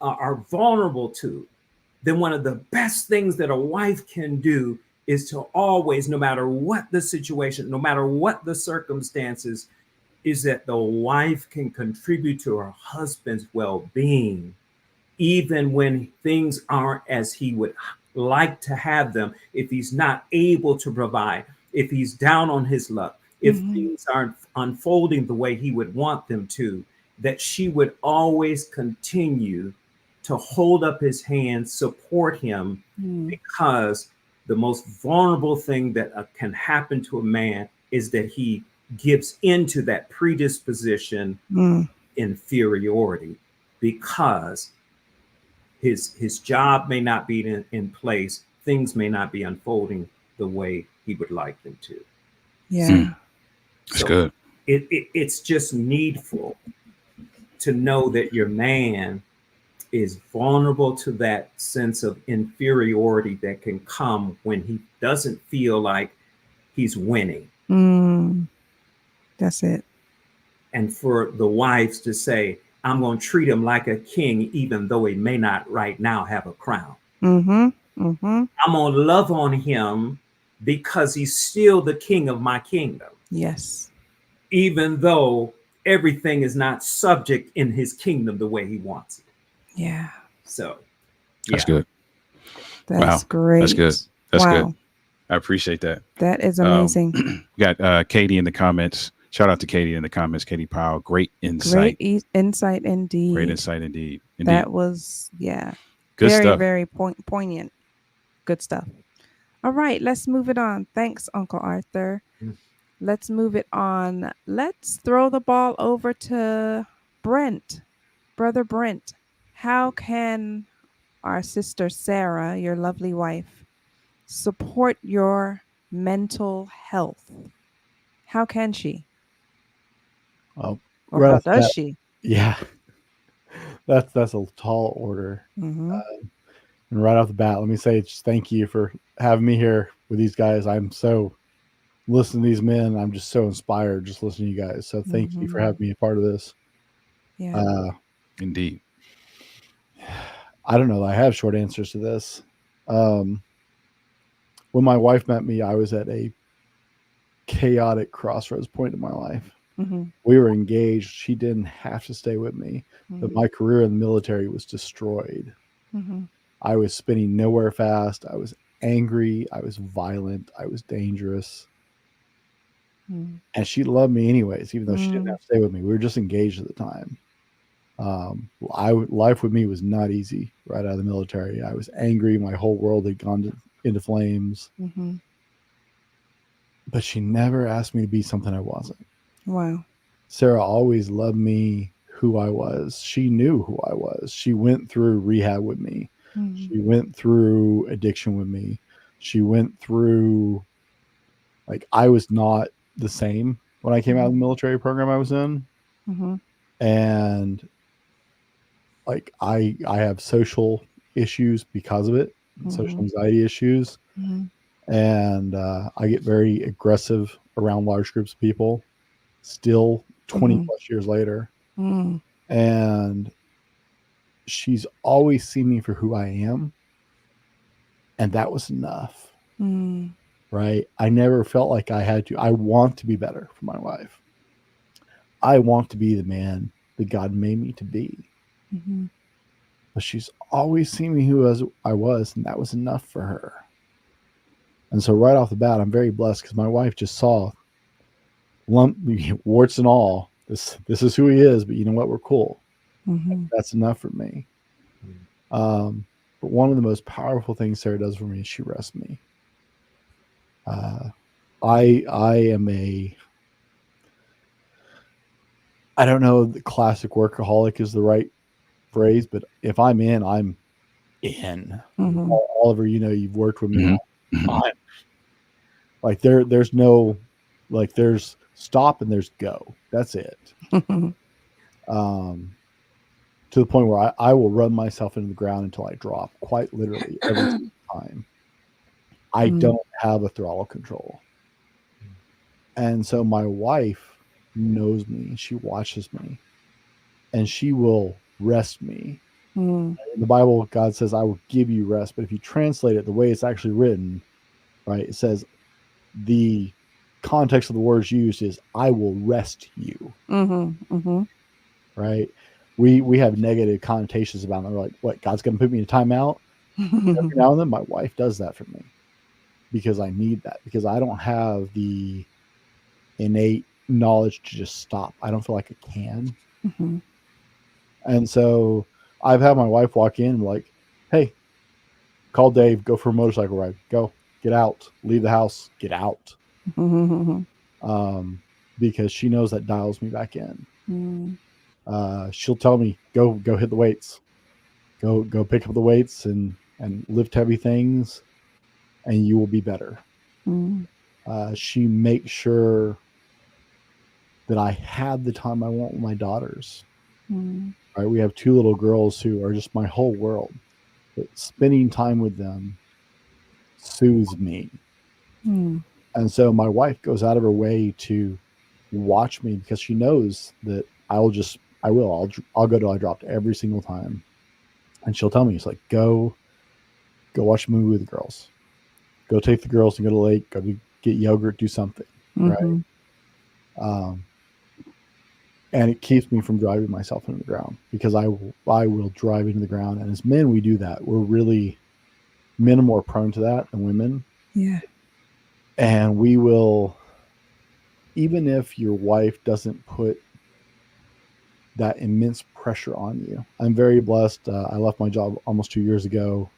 are vulnerable to, then one of the best things that a wife can do is to always, no matter what the situation, no matter what the circumstances, is that the wife can contribute to her husband's well-being even when things aren't as he would like to have them, if he's not able to provide, if he's down on his luck, if things aren't unfolding the way he would want them to, that she would always continue to hold up his hand, support him, because the most vulnerable thing that can happen to a man is that he gives into that predisposition inferiority, because his job may not be in place, things may not be unfolding the way he would like them to.
Yeah.
That's good.
It's just needful to know that your man is vulnerable to that sense of inferiority that can come when he doesn't feel like he's winning.
That's it.
And for the wives to say, I'm going to treat him like a king, even though he may not right now have a crown. I'm going to love on him because he's still the king of my kingdom.
Yes.
Even though everything is not subject in his kingdom the way he wants it.
Yeah.
So,
That's good.
That's
wow.
great.
That's good. That's
wow.
good. I appreciate that.
That is amazing.
We got Katie in the comments. Shout out to Katie in the comments. Katie Powell. Great insight.
Great insight indeed.
Great insight indeed.
That was, yeah.
Good
very,
stuff.
very poignant. Good stuff. All right. Let's move it on. Thanks, Uncle Arthur. Let's move it on. Let's throw the ball over to Brent. Brother Brent. How can our sister Sarah, your lovely wife, support your mental health? How can she?
Oh,
Or
right
how
off the
does
bat,
she?
Yeah, that's a tall order. And right off the bat, let me say just thank you for having me here with these guys. I'm so listening to these men. I'm just so inspired just listening to you guys. So thank you for having me a part of this.
Yeah.
Indeed.
I don't know. I have short answers to this. When my wife met me, I was at a chaotic crossroads point in my life. We were engaged. She didn't have to stay with me, but my career in the military was destroyed. I was spinning nowhere fast. I was angry. I was violent. I was dangerous. And she loved me anyways, even though she didn't have to stay with me. We were just engaged at the time. Life with me was not easy right out of the military. I was angry. My whole world had gone into flames. But she never asked me to be something I wasn't.
Wow.
Sarah always loved me who I was. She knew who I was. She went through rehab with me. She went through addiction with me. She went through, like, I was not the same when I came out of the military program I was in. And like, I have social issues because of it, social anxiety issues. And I get very aggressive around large groups of people still 20 plus years later. And she's always seen me for who I am. And that was enough. Right? I never felt like I had to. I want to be better for my wife. I want to be the man that God made me to be. But she's always seen me who I was, and that was enough for her. And so right off the bat, I'm very blessed because my wife just saw warts and all. This is who he is, but you know what? We're cool. That's enough for me. But one of the most powerful things Sarah does for me is she rests me. I am I don't know, the classic workaholic is the right phrase, but if I'm in, I'm in. Oliver, you know, you've worked with me. Like there's no, like, there's stop and there's go. That's it. To the point where I will run myself into the ground until I drop, quite literally every time. I don't have a throttle control. And so my wife knows me. She watches me. And she will rest me. In the Bible, God says, I will give you rest. But if you translate it the way it's actually written, right, it says the context of the words used is, I will rest you. Right? we have negative connotations about them. We're like, what, God's going to put me in a timeout? Every now and then, my wife does that for me because I need that, because I don't have the innate knowledge to just stop. I don't feel like I can.
Mhm.
And so I've had my wife walk in like, hey, call Dave, go for a motorcycle ride, go, get out, leave the house, get out.
Mhm.
Because she knows that dials me back in.
Mm.
She'll tell me, go hit the weights, go pick up the weights and lift heavy things, and you will be better.
Mm.
She makes sure that I have the time I want with my daughters.
Mm.
Right, we have 2 little girls who are just my whole world. But spending time with them soothes me.
Mm.
And so my wife goes out of her way to watch me because she knows that I'll go till I drop every single time. And she'll tell me, it's like, go watch a movie with the girls. Go take the girls and go to the lake, go to get yogurt, do something. Right.
Mhm.
And it keeps me from driving myself into the ground, because I will drive into the ground. And as men, we do that. Men are more prone to that than women.
Yeah.
And we will, even if your wife doesn't put that immense pressure on you. I'm very blessed. I left my job almost 2 years ago.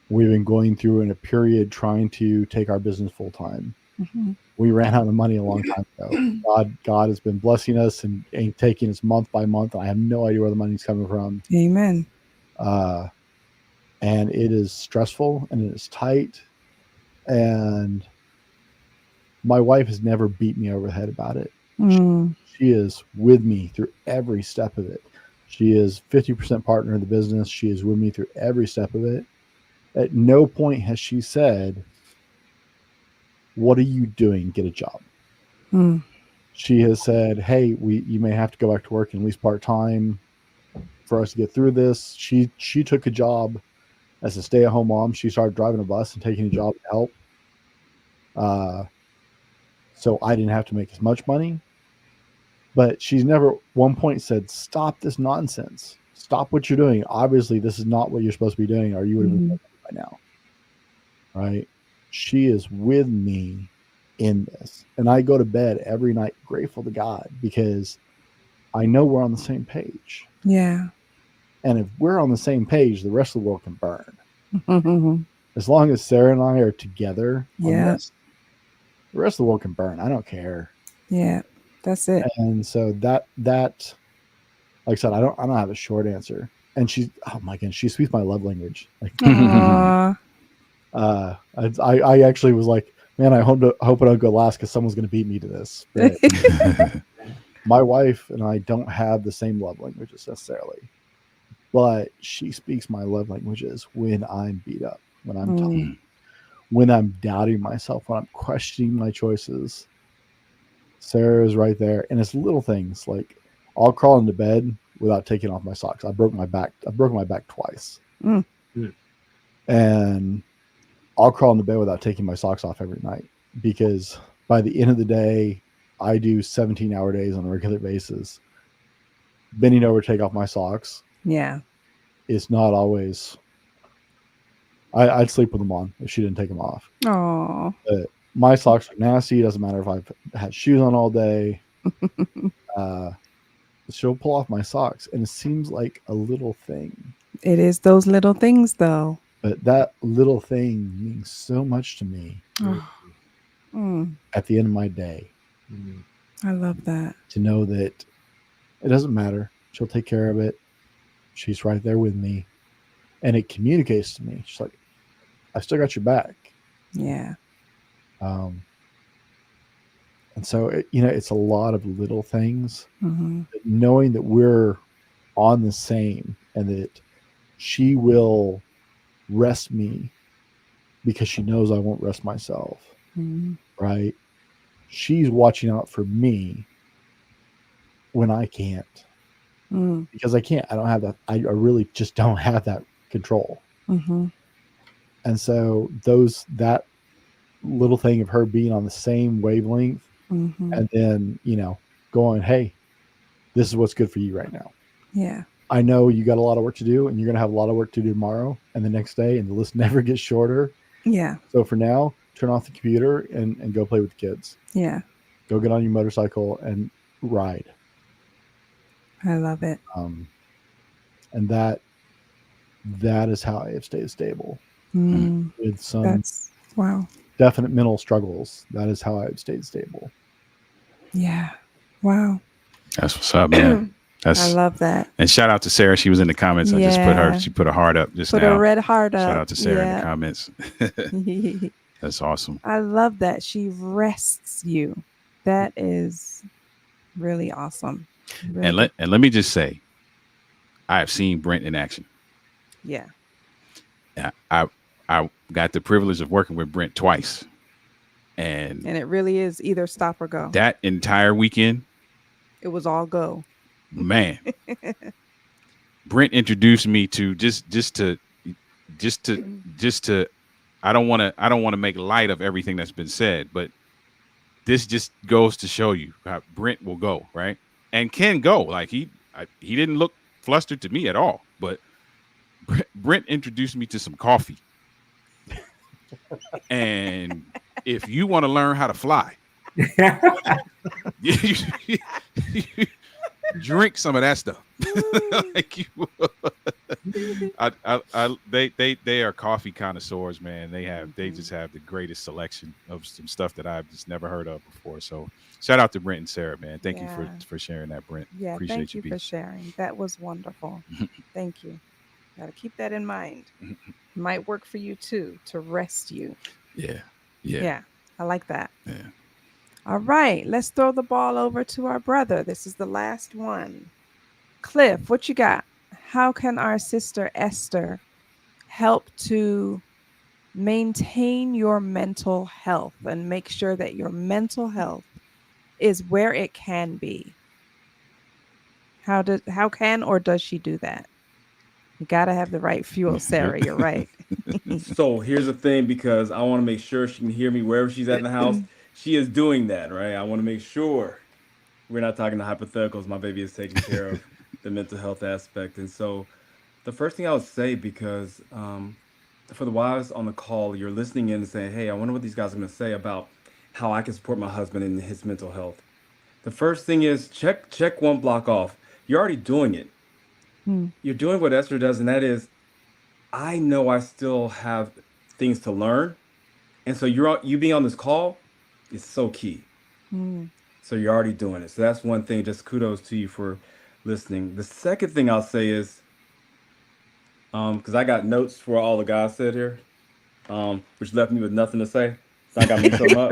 We've been going through in a period trying to take our business full time.
Mhm.
We ran out of money a long time ago. God has been blessing us and taking us month by month. I have no idea where the money's coming from.
Amen.
And it is stressful and it is tight. And my wife has never beat me over the head about it.
Mm.
She is with me through every step of it. She is 50% partner in the business. She is with me through every step of it. At no point has she said, what are you doing? Get a job.
Mm.
She has said, hey, you may have to go back to work at least part-time for us to get through this. She took a job as a stay-at-home mom. She started driving a bus and taking a job to help. So I didn't have to make as much money. But she's never at one point said, stop this nonsense. Stop what you're doing. Obviously, this is not what you're supposed to be doing, or you would have been doing it by now. Right? She is with me in this. And I go to bed every night grateful to God, because I know we're on the same page.
Yeah.
And if we're on the same page, the rest of the world can burn.
Mhm.
As long as Sarah and I are together on
Yeah.
this, the rest of the world can burn. I don't care.
Yeah. That's it.
And so that like I said, I don't have a short answer. And she's, oh my goodness, she speaks my love language. Like,
Aw.
I actually was like, man, I hope it don't go last, because someone's going to beat me to this. But my wife and I don't have the same love languages necessarily, but she speaks my love languages when I'm beat up, when I'm tough, when I'm doubting myself, when I'm questioning my choices. Sarah is right there. And it's little things like I'll crawl into bed without taking off my socks. I broke my back twice.
Mm.
And I'll crawl into bed without taking my socks off every night, because by the end of the day, I do 17-hour days on a regular basis. Bending over to take off my socks.
Yeah.
It's not always. I'd sleep with them on if she didn't take them off.
Oh.
But my socks are nasty. It doesn't matter if I've had shoes on all day. She'll pull off my socks, and it seems like a little thing.
It is those little things, though.
But that little thing means so much to me. At the end of my day.
I love that.
To know that it doesn't matter. She'll take care of it. She's right there with me. And it communicates to me. She's like, I still got your back.
Yeah.
And so, it's a lot of little things. Knowing that we're on the same, and that she will rest me because she knows I won't rest myself. Right? She's watching out for me when I can't. Because I can't. I don't have that. I really just don't have that control. And so that little thing of her being on the same wavelength, and then, going, hey, this is what's good for you right now.
Yeah.
I know you got a lot of work to do, and you're going to have a lot of work to do tomorrow and the next day, and the list never gets shorter.
Yeah.
So for now, turn off the computer and go play with the kids.
Yeah.
Go get on your motorcycle and ride.
I love it.
And that is how I have stayed stable with some
That's wow.
definite mental struggles. That is how I have stayed stable.
Yeah. Wow.
That's what's up, man.
I love that.
And shout out to Sarah. She was in the comments. I just she put a heart up just now.
Put a red heart up.
Shout out to Sarah in the comments. That's awesome.
I love that. She rests you. That is really awesome. Really.
And let me just say, I have seen Brent in action.
Yeah.
I got the privilege of working with Brent twice. And
it really is either stop or go.
That entire weekend,
it was all go.
Man. Brent introduced me to just to I don't want to make light of everything that's been said, but this just goes to show you how Brent will go, right? And can go. Like he didn't look flustered to me at all, but Brent introduced me to some coffee. And if you want to learn how to fly, drink some of that stuff. Like they are coffee connoisseurs, man. They just have the greatest selection of some stuff that I've just never heard of before. So shout out to Brent and Sarah, man. Thank you for sharing that, Brent.
Yeah,
appreciate
thank you for sharing. That was wonderful. Thank you. Got to keep that in mind. Might work for you too, to rest you.
Yeah.
I like that.
Yeah.
All right, let's throw the ball over to our brother. This is the last one. Cliff, what you got? How can our sister Esther help to maintain your mental health and make sure that your mental health is where it can be? How can or does she do that? You got to have the right fuel, Sarah. You're right.
So here's the thing, because I want to make sure she can hear me wherever she's at in the house. She is doing that, right? I want to make sure we're not talking to hypotheticals. My baby is taking care of the mental health aspect. And so the first thing I would say, because for the wives on the call, you're listening in and saying, hey, I wonder what these guys are going to say about how I can support my husband in his mental health. The first thing is check one block off. You're already doing it. You're doing what Esther does, and that is, I know I still have things to learn. And so you being on this call is so key. So you're already doing it. So that's one thing. Just kudos to you for listening. The second thing I'll say is, because I got notes for all the guys said here, which left me with nothing to say. So I got me some up.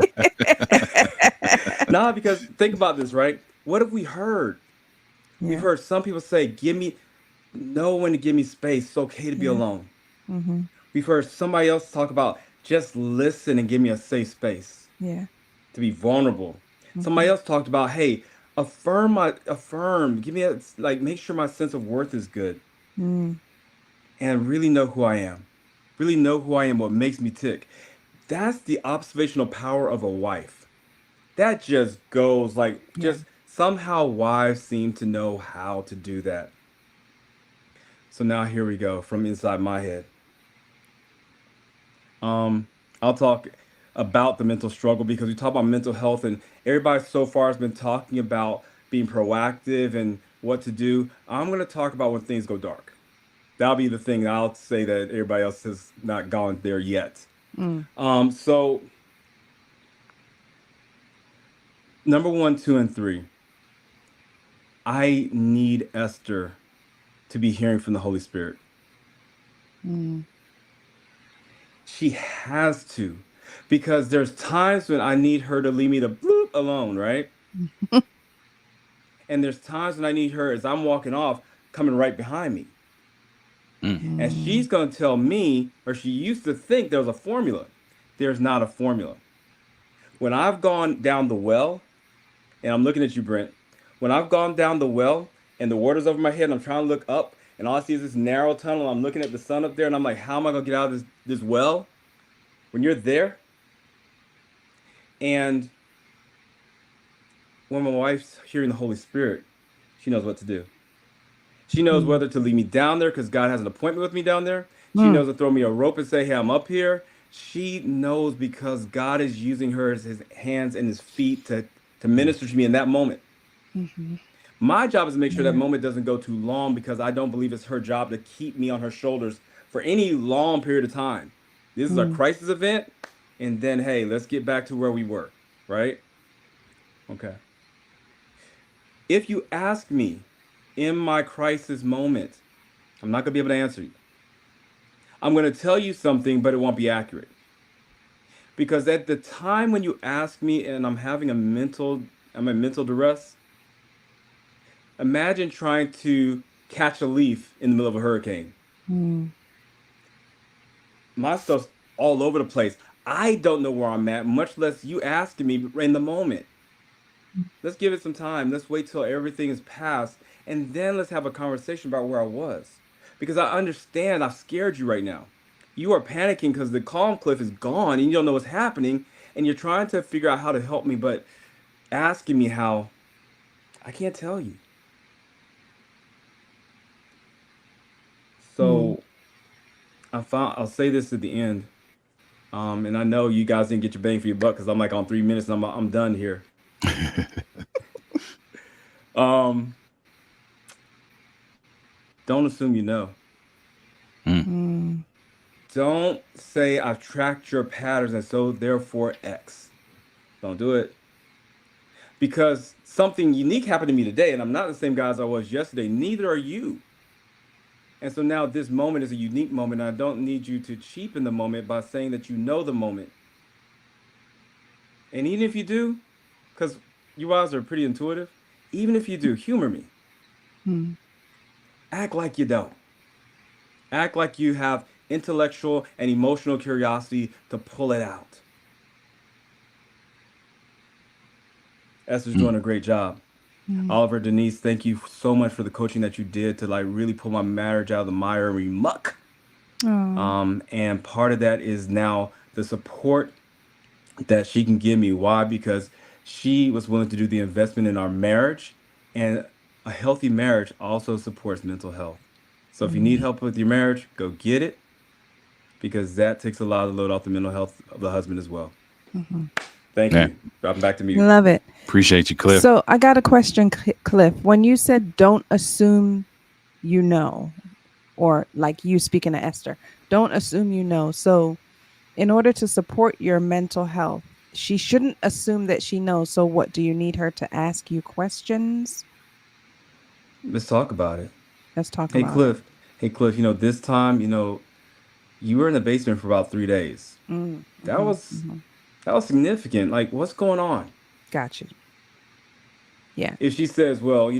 Nah, because think about this, right? What have we heard? Yeah. We've heard some people say, know when to give me space. It's okay to be alone. We've heard somebody else talk about just listen and give me a safe space.
Yeah.
To be vulnerable. Somebody else talked about, hey, give me make sure my sense of worth is good. And really know who I am. Really know who I am, what makes me tick. That's the observational power of a wife. That just goes just somehow wives seem to know how to do that. So now here we go from inside my head. I'll talk about the mental struggle, because we talk about mental health and everybody so far has been talking about being proactive and what to do. I'm going to talk about when things go dark. That'll be the thing I'll say that everybody else has not gone there yet. So number 1, 2, and 3, I need Esther to be hearing from the Holy Spirit. She has to, because there's times when I need her to leave me to bloop alone, right? And there's times when I need her, as I'm walking off, coming right behind me. And she's going to tell me, or she used to think there was a formula. There's not a formula. When I've gone down the well, and I'm looking at you, Brent, when I've gone down the well and the water's over my head and I'm trying to look up and all I see is this narrow tunnel, I'm looking at the sun up there and I'm like, how am I going to get out of this well? When you're there, and when my wife's hearing the Holy Spirit, she knows what to do. She knows whether to leave me down there because God has an appointment with me down there. She knows to throw me a rope and say, hey, I'm up here. She knows because God is using her as his hands and his feet to minister to me in that moment. My job is to make sure that moment doesn't go too long because I don't believe it's her job to keep me on her shoulders for any long period of time. This is a crisis event. And then, hey, let's get back to where we were, right? Okay. If you ask me in my crisis moment, I'm not going to be able to answer you. I'm going to tell you something, but it won't be accurate. Because at the time when you ask me and I'm having I'm in mental duress, imagine trying to catch a leaf in the middle of a hurricane. My stuff's all over the place. I don't know where I'm at, much less you asking me in the moment. Let's give it some time. Let's wait till everything is past, and then let's have a conversation about where I was. Because I understand I've scared you right now. You are panicking because the calm cliff is gone and you don't know what's happening, and you're trying to figure out how to help me, but asking me how, I can't tell you. So I'll say this at the end. And I know you guys didn't get your bang for your buck because I'm like on 3 minutes and I'm done here. Don't assume you know. Don't say I've tracked your patterns and so therefore X. Don't do it. Because something unique happened to me today and I'm not the same guy as I was yesterday. Neither are you. And so now this moment is a unique moment. And I don't need you to cheapen the moment by saying that you know the moment. And even if you do, because you guys are pretty intuitive, even if you do, humor me. Act like you don't. Act like you have intellectual and emotional curiosity to pull it out. Esther's doing a great job. Oliver, Denise, thank you so much for the coaching that you did to like really pull my marriage out of the miry muck. And part of that is now the support that she can give me. Why? Because she was willing to do the investment in our marriage, and a healthy marriage also supports mental health. So if you need help with your marriage, go get it, because that takes a lot of the load off the mental health of the husband as well. Thank you. Dropping back to me.
Love it.
Appreciate you, Cliff.
So I got a question, Cliff. When you said don't assume you know, or like you speaking to Esther, don't assume you know. So in order to support your mental health, she shouldn't assume that she knows. So what, do you need her to ask you questions?
Let's talk about it.
Let's talk
Hey,
about
Cliff. Hey, Cliff, this time, you were in the basement for about 3 days. That was significant. Like, what's going on?
Got you. Yeah.
If she says, well,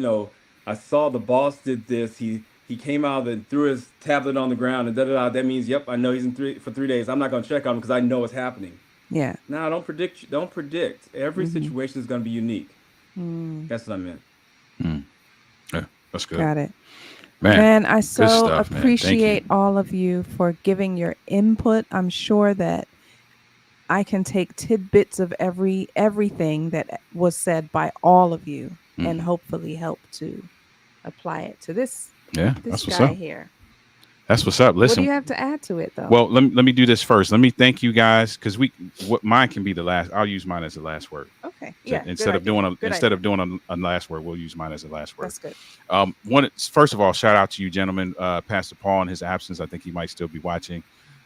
I saw the boss did this. He came out and threw his tablet on the ground and da-da-da. That means, yep, I know he's for 3 days. I'm not going to check on him because I know what's happening.
Yeah.
No, don't predict. Don't predict. Every situation is going to be unique. That's what I meant.
Yeah, that's good.
Got it.
Man,
I so
stuff,
appreciate all of you for giving your input. I'm sure that I can take tidbits of everything that was said by all of you and hopefully help to apply it to this
that's what's
guy
up.
here.
That's what's up. Listen,
what do you have to add to it, though?
Well, let me do this first. Let me thank you guys, because mine can be the last. I'll use mine as the last word.
Okay.
So
yeah.
instead of doing a last word, we'll use mine as the last word.
That's good.
First of all, shout out to you, gentlemen. Pastor Paul in his absence. I think he might still be watching.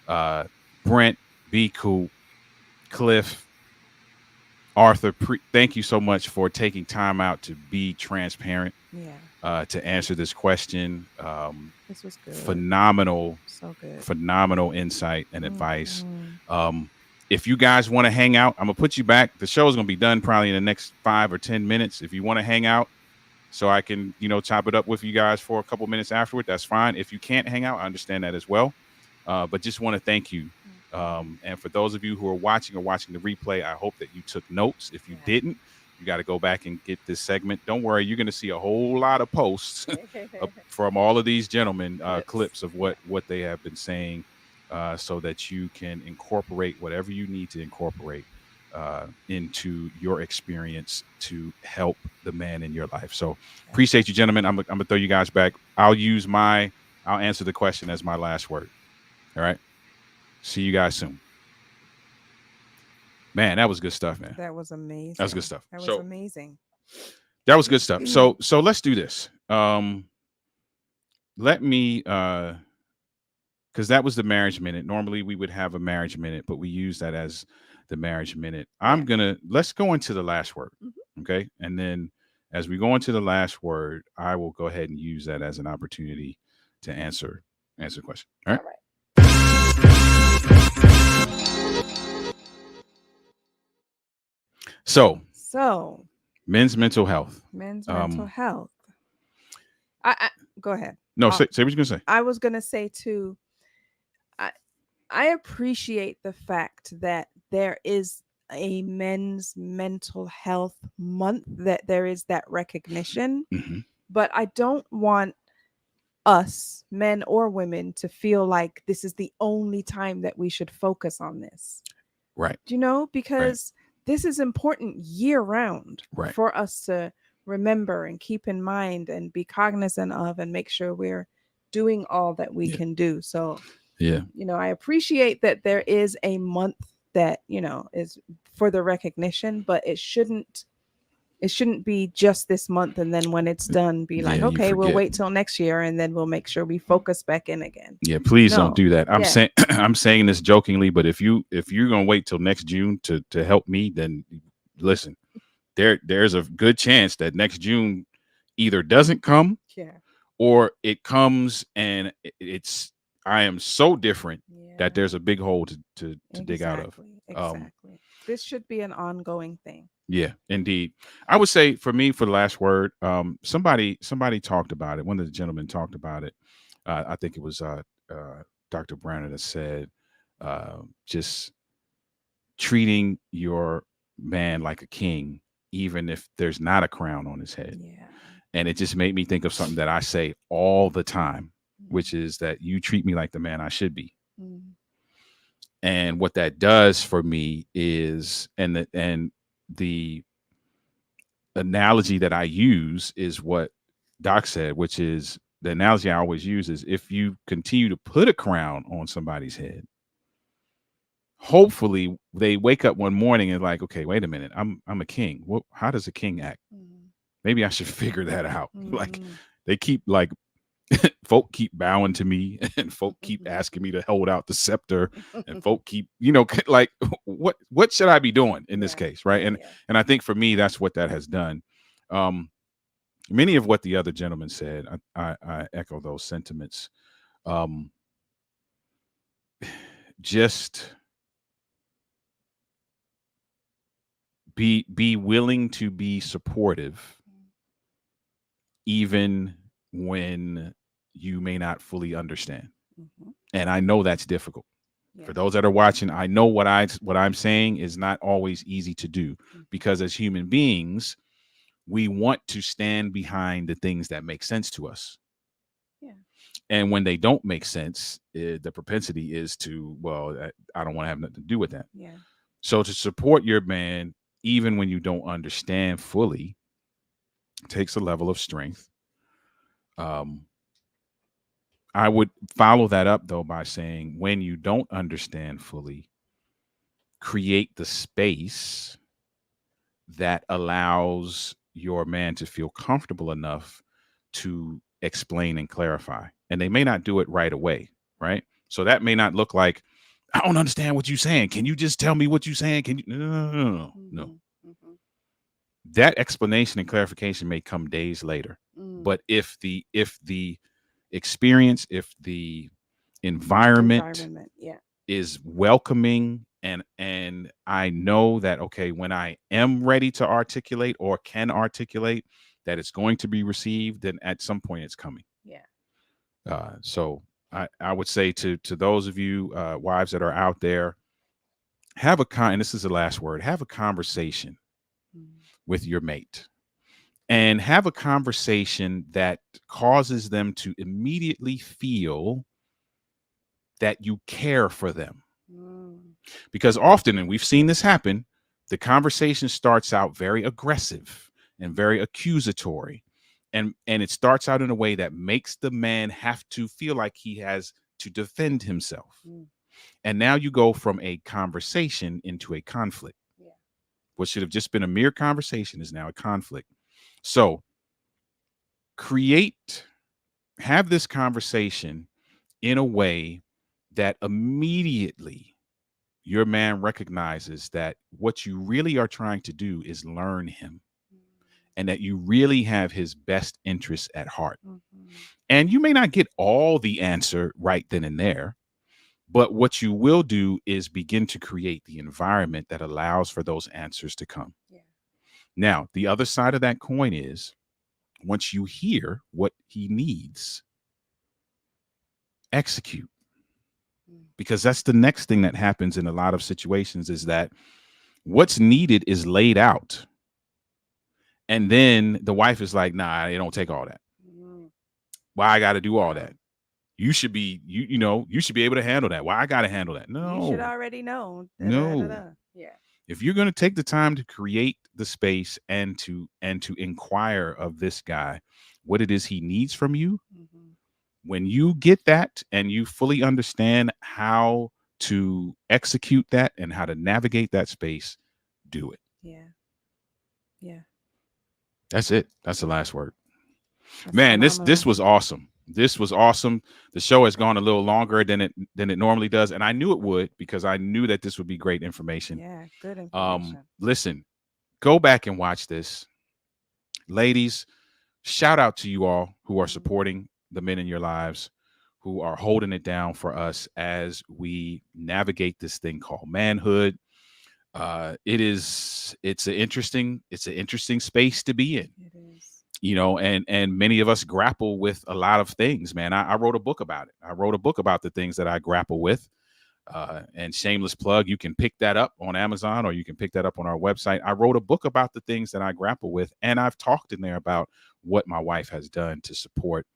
Brent, B. Cool, Cliff, Arthur. Thank you so much for taking time out to be transparent.
Yeah.
To answer this question.
This was good.
Phenomenal.
So good.
Phenomenal insight and advice. If you guys want to hang out, I'm gonna put you back. The show is gonna be done probably in the next 5 or 10 minutes. If you want to hang out, so I can chop it up with you guys for a couple minutes afterward, that's fine. If you can't hang out, I understand that as well. But just want to thank you. And for those of you who are watching the replay, I hope that you took notes. If you didn't, you got to go back and get this segment. Don't worry, you're going to see a whole lot of posts from all of these gentlemen, clips of what they have been saying, so that you can incorporate whatever you need to incorporate into your experience to help the man in your life. So appreciate you, gentlemen. I'm gonna throw you guys back. I'll answer the question as my last word. All right. See you guys soon. Man, that was good stuff, man.
That was amazing.
That was good stuff.
That was amazing.
That was good stuff. So let's do this. Let me because that was the marriage minute. Normally we would have a marriage minute, but we use that as the marriage minute. Let's go into the last word. Okay. And then as we go into the last word, I will go ahead and use that as an opportunity to answer the question. All right. So men's mental health.
Men's mental health. I go ahead.
No, say what you're gonna say.
I was gonna say too. I appreciate the fact that there is a men's mental health month, that there is that recognition, but I don't want us, men or women, to feel like this is the only time that we should focus on this.
Right.
Do you know? Because this is important year round for us to remember and keep in mind and be cognizant of and make sure we're doing all that we can do. So I appreciate that there is a month that, is for the recognition, but it shouldn't be just this month. And then when it's done, be like, okay, we'll wait till next year and then we'll make sure we focus back in again.
Yeah. Please don't do that. I'm saying this jokingly, but if you're going to wait till next June to help me, then listen, there's a good chance that next June either doesn't come or it comes and I am so different that there's a big hole to dig out of.
Exactly. This should be an ongoing thing.
Yeah, indeed. I would say for me, for the last word, somebody talked about it. One of the gentlemen talked about it. I think it was Dr. Brandon that said, just treating your man like a king, even if there's not a crown on his head.
Yeah.
And it just made me think of something that I say all the time, which is that you treat me like the man I should be. And what that does for me is, and the analogy that I use is what Doc said, which is the analogy I always use is if you continue to put a crown on somebody's head, hopefully they wake up one morning and like, okay, wait a minute, I'm a king. How does a king act? Maybe I should figure that out. Like they keep folk keep bowing to me and folk keep asking me to hold out the scepter and folk keep, like what should I be doing in this case? Right. And I think for me, that's what that has done. Many of what the other gentleman said, I echo those sentiments. Just be willing to be supportive, even when you may not fully understand. And I know that's difficult. For those that are watching, I know what I'm saying is not always easy to do, because as human beings, we want to stand behind the things that make sense to us. And when they don't make sense, the propensity is to, well, I don't want to have nothing to do with that. So to support your man, even when you don't understand fully, takes a level of strength. I would follow that up, though, by saying when you don't understand fully, create the space that allows your man to feel comfortable enough to explain and clarify. And they may not do it right away, right? So that may not look like, I don't understand what you're saying. Can you just tell me what you're saying? Can you? No. That explanation and clarification may come days later. But if the experience, if the environment is welcoming, and I know that, okay, when I am ready to articulate or can articulate that it's going to be received, then at some point it's coming. So I would say to those of you wives that are out there, and this is the last word, have a conversation with your mate. And have a conversation that causes them to immediately feel that you care for them. Because often, and we've seen this happen, the conversation starts out very aggressive and very accusatory. And it starts out in a way that makes the man have to feel like he has to defend himself. And now you go from a conversation into a conflict. What should have just been a mere conversation is now a conflict. So have this conversation in a way that immediately your man recognizes that what you really are trying to do is learn him, and that you really have his best interests at heart. And you may not get all the answer right then and there, but what you will do is begin to create the environment that allows for those answers to come. Now, the other side of that coin is, once you hear what he needs, execute. Because that's the next thing that happens in a lot of situations, is that what's needed is laid out. And then the wife is like, nah, it don't take all that. Why I got to do all that? You should be, you should be able to handle that. Why I got to handle that? No.
You should already know.
No.
Yeah.
If you're going to take the time to create the space and to inquire of this guy what it is he needs from you, when you get that and you fully understand how to execute that and how to navigate that space, do it.
Yeah.
That's it. That's the last word.
That's
Man, this
phenomenal.
was awesome. This was awesome. The show has gone a little longer than it normally does, and I knew it would, because I knew that this would be great information.
Yeah, good information.
Listen, go back and watch this. Ladies, shout out to you all who are supporting the men in your lives, who are holding it down for us as we navigate this thing called manhood. It's an interesting space to be in.
It is.
And many of us grapple with a lot of things, man. I wrote a book about it. I wrote a book about the things that I grapple with. And shameless plug, you can pick that up on Amazon, or you can pick that up on our website. I wrote a book about the things that I grapple with, and I've talked in there about what my wife has done to support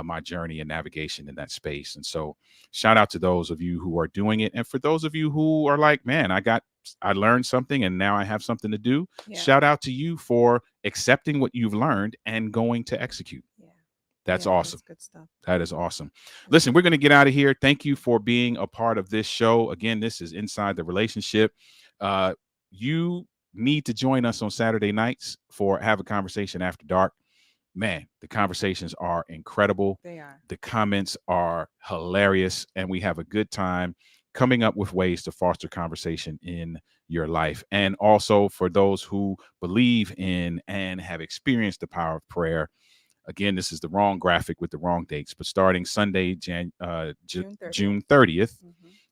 my journey and navigation in that space. And so shout out to those of you who are doing it. And for those of you who are like, man, I learned something and now I have something to do.
Yeah.
Shout out to you for accepting what you've learned and going to execute. That's awesome.
Good stuff.
That is awesome. Listen, we're going to get out of here. Thank you for being a part of this show. Again, this is Inside the Relationship. You need to join us on Saturday nights for Have a Conversation After Dark. Man, the conversations are incredible.
They are.
The comments are hilarious, and we have a good time coming up with ways to foster conversation in your life. And also for those who believe in and have experienced the power of prayer. Again, this is the wrong graphic with the wrong dates, but starting Sunday, June 30th,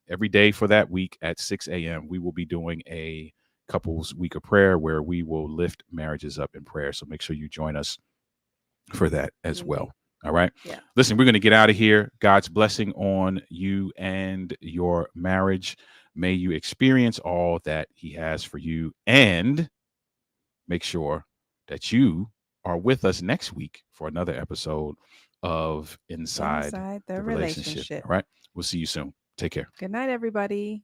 every day for that week at 6 a.m., we will be doing a couples week of prayer where we will lift marriages up in prayer. So make sure you join us for that as well. All right.
Yeah.
Listen, we're going to get out of here. God's blessing on you and your marriage. May you experience all that he has for you, and make sure that you are with us next week for another episode of Inside the Relationship. All right. We'll see you soon. Take care.
Good night, everybody.